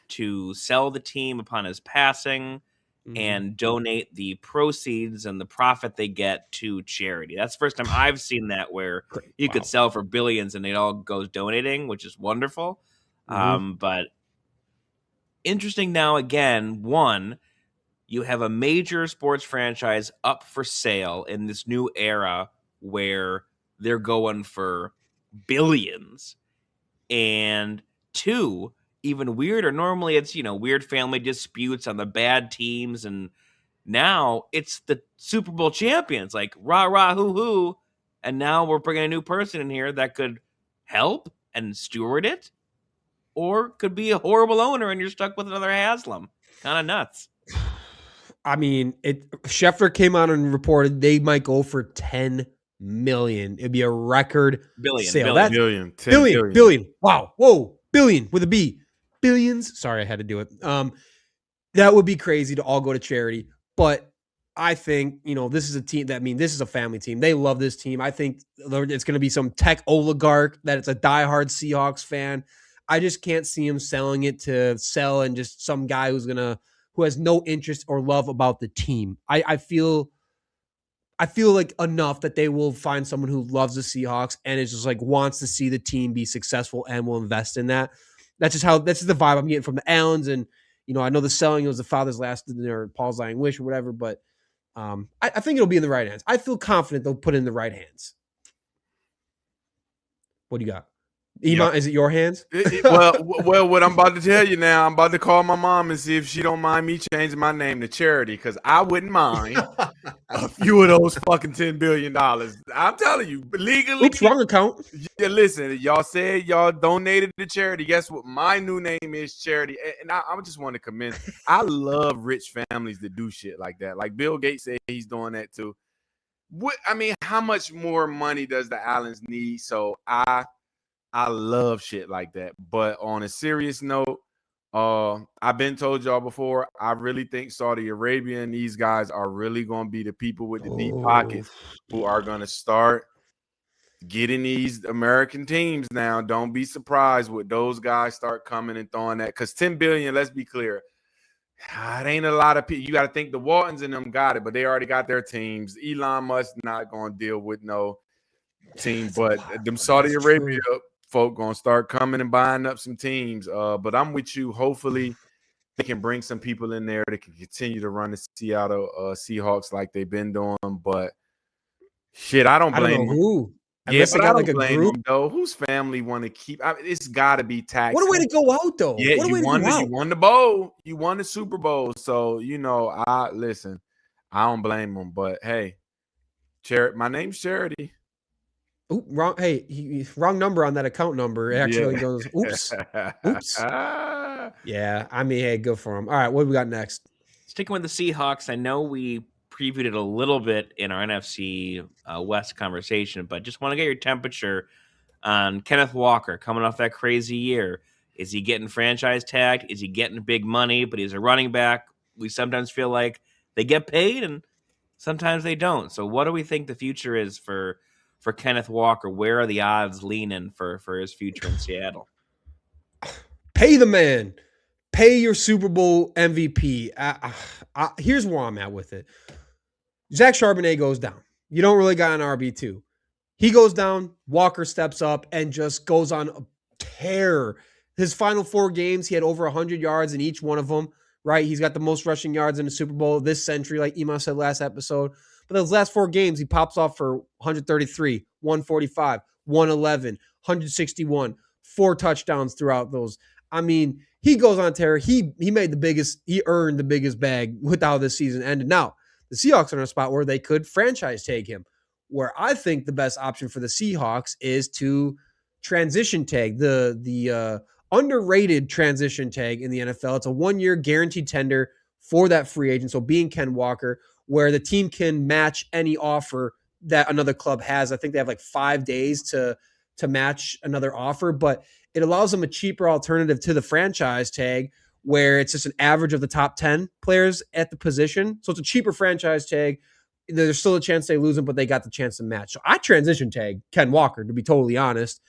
to sell the team upon his passing and donate the proceeds and the profit they get to charity. That's the first time I've seen that where you could sell for billions and it all goes donating, which is wonderful. But interesting now, again, one, you have a major sports franchise up for sale in this new era where they're going for billions. And 2, even weirder, normally it's, weird family disputes on the bad teams. And now it's the Super Bowl champions, like rah, rah, hoo, hoo. And now we're bringing a new person in here that could help and steward it, or could be a horrible owner and you're stuck with another Haslam. Kind of nuts. I mean, Schefter came out and reported they might go for $10 million. It'd be a record sale. Billion. Wow. Whoa. Billion with a B. Billions. Sorry, I had to do it. That would be crazy to all go to charity. But I think, this is a team this is a family team. They love this team. I think it's going to be some tech oligarch that it's a diehard Seahawks fan. I just can't see him selling it to sell and just some guy who has no interest or love about the team. I feel like enough that they will find someone who loves the Seahawks and is just like wants to see the team be successful and will invest in that. That's just the vibe I'm getting from the Allens. And, I know the selling was the father's last or Paul's dying wish or whatever, but I think it'll be in the right hands. I feel confident they'll put it in the right hands. What do you got? Iman, is it your hands? Well, what I'm about to tell you now, I'm about to call my mom and see if she don't mind me changing my name to Charity, because I wouldn't mind a few of those fucking $10 billion. I'm telling you, legally. Oops, wrong account. Yeah, listen, y'all said y'all donated to charity. Guess what? My new name is Charity, and I just want to commend. I love rich families that do shit like that. Like Bill Gates said he's doing that too. How much more money does the Allens need? So I love shit like that. But on a serious note, I've been told y'all before, I really think Saudi Arabia and these guys are really going to be the people with the deep pockets who are going to start getting these American teams now. Don't be surprised when those guys start coming and throwing that. Because $10 billion, let's be clear, it ain't a lot of people. You got to think the Waltons and them got it, but they already got their teams. Elon Musk not going to deal with no team, but them Saudi Arabia folk going to start coming and buying up some teams. But I'm with you. Hopefully they can bring some people in there that can continue to run the Seattle Seahawks like they've been doing. But shit, I don't blame them. Who. Yeah, but I don't blame them, though. Whose family want to keep? It's got to be taxed. What a way to go out, though. Yeah, what a way you won to go out. You won the bowl. You won the Super Bowl. So, listen, I don't blame them. But, hey, my name's Charity. Ooh, wrong. Hey, wrong number on that account number. It actually goes, oops. Yeah, I mean, hey, good for him. All right, what do we got next? Sticking with the Seahawks, I know we previewed it a little bit in our NFC West conversation, but just want to get your temperature on Kenneth Walker coming off that crazy year. Is he getting franchise tagged? Is he getting big money? But he's a running back. We sometimes feel like they get paid and sometimes they don't. So what do we think the future is for Kenneth Walker? Where are the odds leaning for his future in Seattle? Pay the man. Pay your Super Bowl MVP. Here's where I'm at with it. Zach Charbonnet goes down. You don't really got an RB2. He goes down. Walker steps up and just goes on a tear. His final 4 games, he had over 100 yards in each one of them, right? He's got the most rushing yards in the Super Bowl this century, like Ema said last episode. But those last 4 games, he pops off for 133, 145, 111, 161, 4 touchdowns throughout those. I mean, he goes on tear. He earned the biggest bag with how this season ended. Now, the Seahawks are in a spot where they could franchise tag him, where I think the best option for the Seahawks is to transition tag, the underrated transition tag in the NFL. It's a 1-year guaranteed tender for that free agent. So being Ken Walker, where the team can match any offer that another club has. I think they have like 5 days to match another offer, but it allows them a cheaper alternative to the franchise tag, where it's just an average of the top 10 players at the position. So it's a cheaper franchise tag. There's still a chance they lose him, but they got the chance to match. So I transition tag Ken Walker, to be totally honest.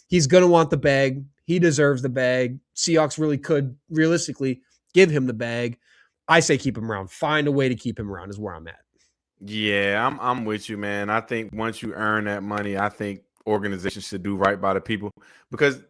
He's going to want the bag. He deserves the bag. Seahawks really could realistically give him the bag. I say keep him around. Find a way to keep him around is where I'm at. Yeah, I'm with you, man. I think once you earn that money, I think organizations should do right by the people, because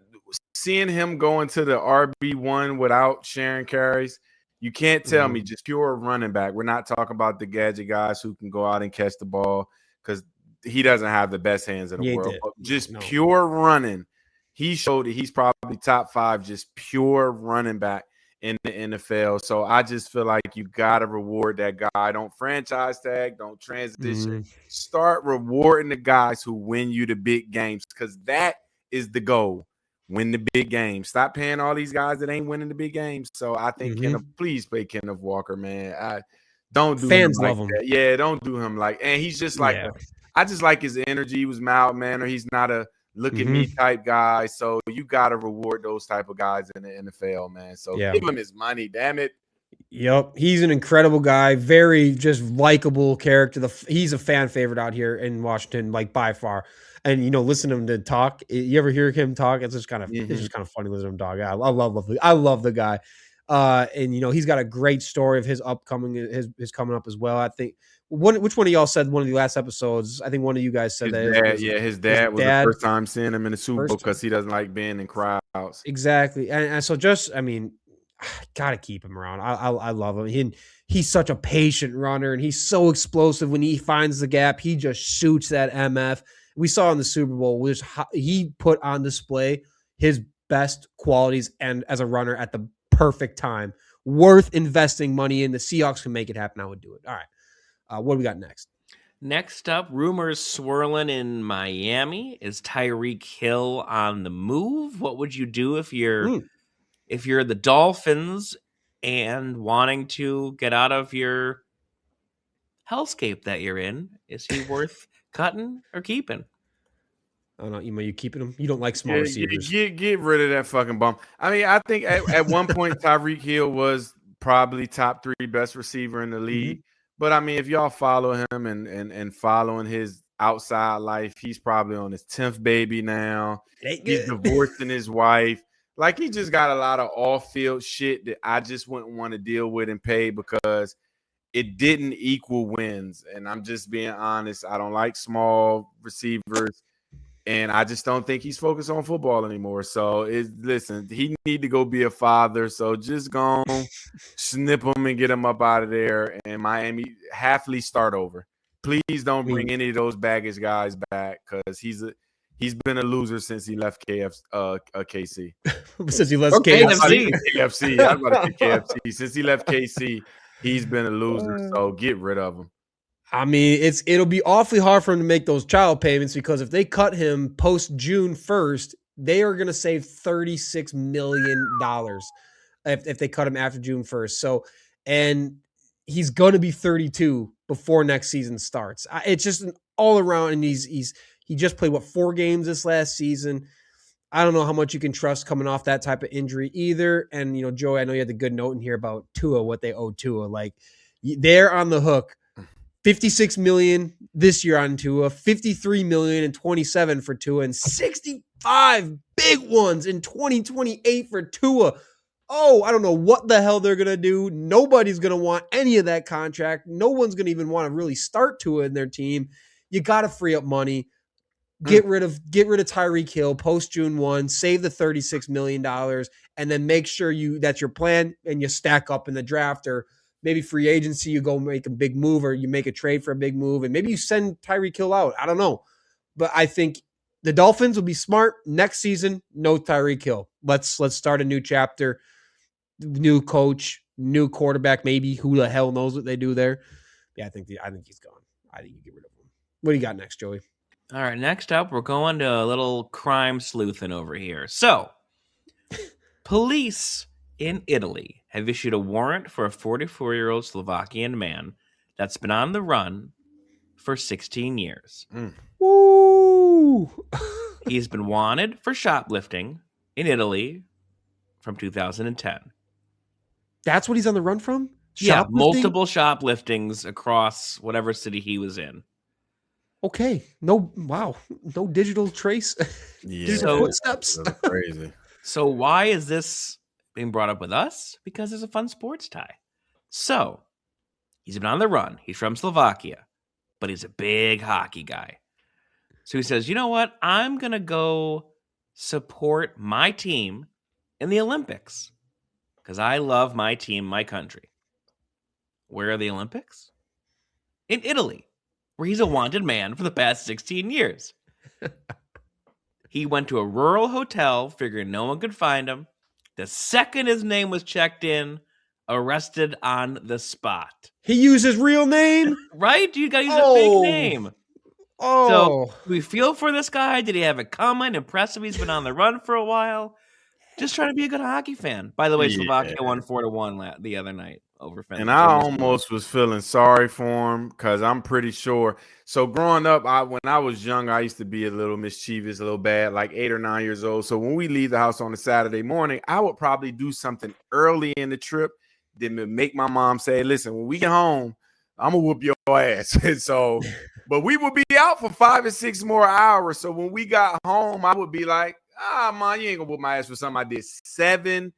seeing him go into the RB1 without sharing carries, you can't tell me just pure running back. We're not talking about the gadget guys who can go out and catch the ball, because he doesn't have the best hands in the world. But just pure running. He showed that he's probably top 5 just pure running back in the NFL. So I just feel like you got to reward that guy. Don't franchise tag, don't transition. Start rewarding the guys who win you the big games, because that is the goal. Win the big games. Stop paying all these guys that ain't winning the big games. So I think please pay Kenneth Walker, man. Don't do fans him like love him. That. Yeah, don't do him like. And he's just like I just like his energy. He was mild mannered. He's not a look at me type guy. So you got to reward those type of guys in the NFL, man. So give him his money, damn it. Yep, he's an incredible guy. Very just likable character. He's a fan favorite out here in Washington, like by far. And listen to him to talk. You ever hear him talk? It's just kind of it's just kind of funny listening to him talk. I love the guy. And he's got a great story of his his coming up as well. I think which one of y'all said one of the last episodes? I think one of you guys said his dad was the first time seeing him in the Super Bowl, because he doesn't like being in crowds. Exactly. And so gotta keep him around. I love him. He's such a patient runner, and he's so explosive. When he finds the gap, he just shoots that MF. We saw in the Super Bowl, which he put on display his best qualities and as a runner at the perfect time. Worth investing money in. The Seahawks can make it happen. I would do it. All right. What do we got next? Next up, rumors swirling in Miami. Is Tyreek Hill on the move? What would you do if you're the Dolphins and wanting to get out of your hellscape that you're in? Is he worth cutting or keeping? I don't know. You keeping him? You don't like small receivers. Get rid of that fucking bum. I mean, I think at one point Tyreek Hill was probably top 3 best receiver in the league. But I mean, if y'all follow him and following his outside life. He's probably on his 10th baby now. Ain't He's good. divorcing his wife. Like, he just got a lot of off-field shit that I just wouldn't want to deal with and pay because it didn't equal wins. And I'm just being honest. I don't like small receivers. And I just don't think he's focused on football anymore. So, listen, he need to go be a father. So just go snip him and get him up out of there. And Miami, Halfley, start over. Please don't bring any of those baggage guys back because he's been a loser since he left KC. Since he left KFC. KFC. I was about to say KFC. Since he left KC, he's been a loser. So get rid of him. I mean, it'll be awfully hard for him to make those child payments because if they cut him post June 1st, they are going to save $36 million if they cut him after June 1st. So, and he's going to be 32 before next season starts. It's just an all around, and he just played 4 games this last season. I don't know how much you can trust coming off that type of injury either. And Joey, I know you had the good note in here about Tua, what they owe Tua. Like, they're on the hook. $56 million this year on Tua, $53 million in 27 for Tua, and 65 big ones in 2028 for Tua. Oh, I don't know what the hell they're going to do. Nobody's going to want any of that contract. No one's going to even want to really start Tua in their team. You got to free up money. Get rid of Tyreek Hill post June 1, save the $36 million, and then make sure that's your plan and you stack up in the draft, or maybe free agency, you go make a big move, or you make a trade for a big move, and maybe you send Tyreek Hill out. I don't know. But I think the Dolphins will be smart. Next season, no Tyreek Hill. Let's start a new chapter, new coach, new quarterback, maybe. Who the hell knows what they do there? Yeah, I think he's gone. I think you get rid of him. What do you got next, Joey? All right, next up, we're going to a little crime sleuthing over here. So, police in Italy have issued a warrant for a 44-year-old Slovakian man that's been on the run for 16 years. Woo! He's been wanted for shoplifting in Italy from 2010. That's what he's on the run from? Yeah, multiple shopliftings across whatever city he was in. Okay. No digital trace. Yeah. Digital footsteps. That's crazy. So why is this being brought up with us? Because there's a fun sports tie. So he's been on the run. He's from Slovakia, but he's a big hockey guy. So he says, you know what? I'm going to go support my team in the Olympics because I love my team, my country. Where are the Olympics? In Italy, where he's a wanted man for the past 16 years. He went to a rural hotel, figuring no one could find him. The second his name was checked in, arrested on the spot. He used his real name? Right? You got to use a fake name. Oh. So we feel for this guy. Did he have it coming? Impressive. He's been on the run for a while. Just trying to be a good hockey fan. By the way, Slovakia won 4-1 the other night over Finland. And I almost was feeling sorry for him because I'm pretty sure. So growing up, when I was young, I used to be a little mischievous, a little bad, like 8 or 9 years old. So when we leave the house on a Saturday morning, I would probably do something early in the trip that would make my mom say, listen, when we get home, I'm going to whoop your ass. And so, but we would be out for 5 or 6 more hours. So when we got home, I would be like, Mom, you ain't going to whoop my ass for something I did 7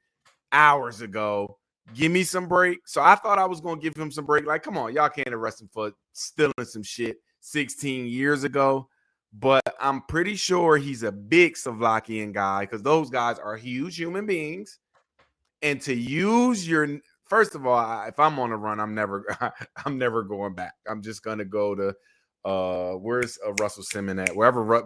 hours ago. Give me some break. So I thought I was going to give him some break. Like, come on, y'all can't arrest him for stealing some shit 16 years ago. But I'm pretty sure he's a big Slovakian guy because those guys are huge human beings. And to use first of all, if I'm on a run, I'm never going back. I'm just going to go to, where's Russell Simmons at? Wherever,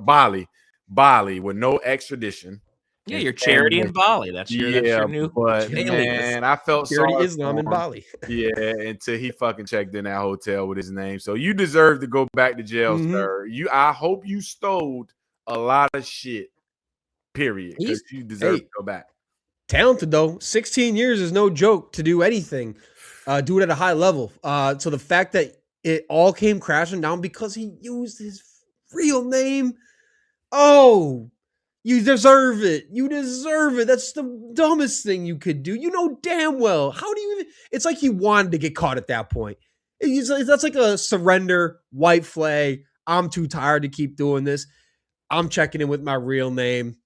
Bali with no extradition. Yeah, your charity in Bali. That's your new. But man, I felt charity sorry Islam in Bali. Yeah, until he fucking checked in that hotel with his name. So you deserve to go back to jail, sir. I hope you stole a lot of shit. Period. Because you deserve to go back. Talented though. 16 years is no joke to do anything. Do it at a high level. So the fact that it all came crashing down because he used his real name. Oh. You deserve it. You deserve it. That's the dumbest thing you could do. You know damn well. How do you even? It's like he wanted to get caught at that point. That's like a surrender, white flag. I'm too tired to keep doing this. I'm checking in with my real name.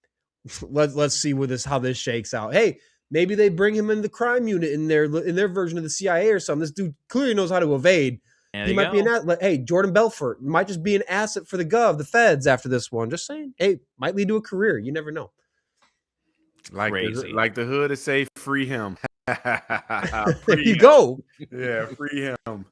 Let's see how this shakes out. Hey, maybe they bring him in the crime unit in their version of the CIA or something. This dude clearly knows how to evade. He might be an asset. Hey, Jordan Belfort might just be an asset for the feds after this one. Just saying. Hey, might lead to a career. You never know. Like the hood to say, free him. There you go. Yeah, free him.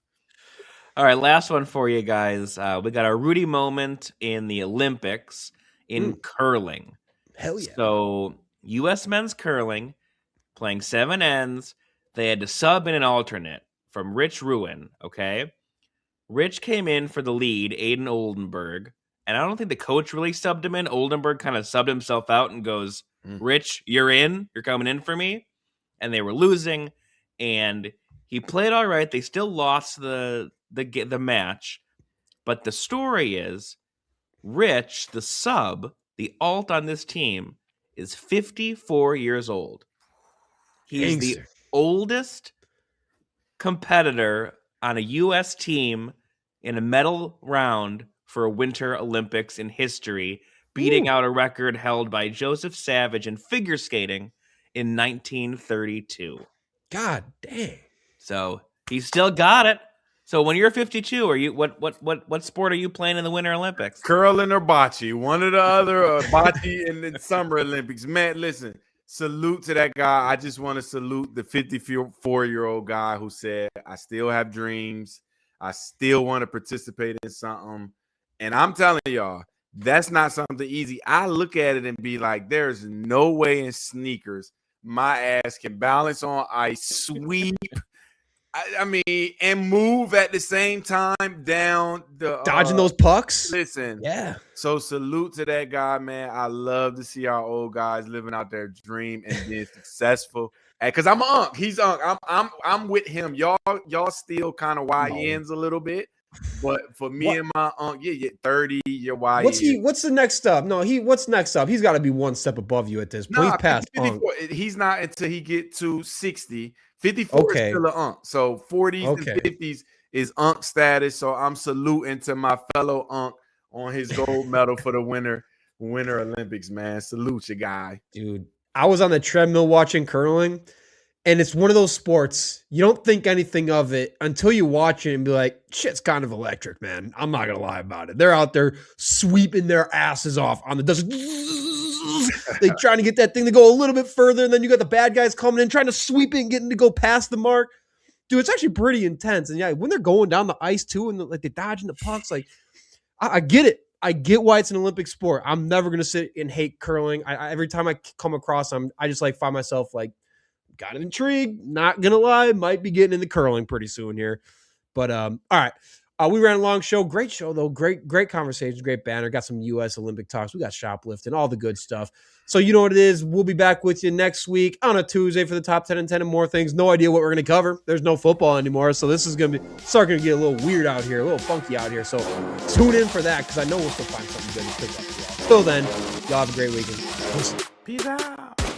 All right, last one for you guys. We got a Rudy moment in the Olympics in curling. Hell yeah. So U.S. men's curling playing 7 ends. They had to sub in an alternate from Rich Ruin, okay? Rich came in for the lead, Aiden Oldenburg, and I don't think the coach really subbed him in. Oldenburg kind of subbed himself out and goes, Rich, you're in. You're coming in for me. And they were losing, and he played all right. They still lost the match, but the story is Rich, the sub, the alt on this team, is 54 years old. He is the oldest competitor on a U.S. team in a medal round for a Winter Olympics in history, beating out a record held by Joseph Savage in figure skating in 1932. God dang. So he still got it. So when you're 52, are you what sport are you playing in the Winter Olympics? Curling or bocce, one or the other, or bocce in the Summer Olympics. Man, listen, salute to that guy. I just want to salute the 54-year-old guy who said, I still have dreams. I still want to participate in something. And I'm telling y'all, that's not something easy. I look at it and be like, there's no way in sneakers my ass can balance on ice, sweep, I mean, and move at the same time down the dodging those pucks. Listen, yeah. So salute to that guy, man. I love to see our old guys living out their dream and being successful. Because I'm Unc, he's Unc. I'm with him. Y'all still kind of YNs a little bit. But for me and my Unc, you're 30, you're YN. What's the next step? No, what's next up? He's got to be one step above you at this point. He's past 54, he's not until he get to 60. 54 is still an Unc. So 40s and 50s is Unc status. So I'm saluting to my fellow Unc on his gold medal for the Winter Olympics, man. Salute you, guy. Dude, I was on the treadmill watching curling, and it's one of those sports, you don't think anything of it until you watch it and be like, shit's kind of electric, man. I'm not going to lie about it. They're out there sweeping their asses off on the dust. They trying to get that thing to go a little bit further, and then you got the bad guys coming in trying to sweep it and getting to go past the mark. Dude, it's actually pretty intense. And yeah, when they're going down the ice too, and they're dodging the pucks, like I get it. I get why it's an Olympic sport. I'm never gonna sit and hate curling. Every time I come across them, I just find myself kind of intrigued. Not gonna lie, might be getting into curling pretty soon here. But all right. We ran a long show. Great show, though. Great conversations, great banner. Got some U.S. Olympic talks. We got shoplifting, all the good stuff. So you know what it is. We'll be back with you next week on a Tuesday for the top 10 and 10 and more things. No idea what we're going to cover. There's no football anymore, so this is going to start to get a little weird out here, a little funky out here. So tune in for that because I know we'll still find something good to pick up. Till then, y'all have a great weekend. Peace out.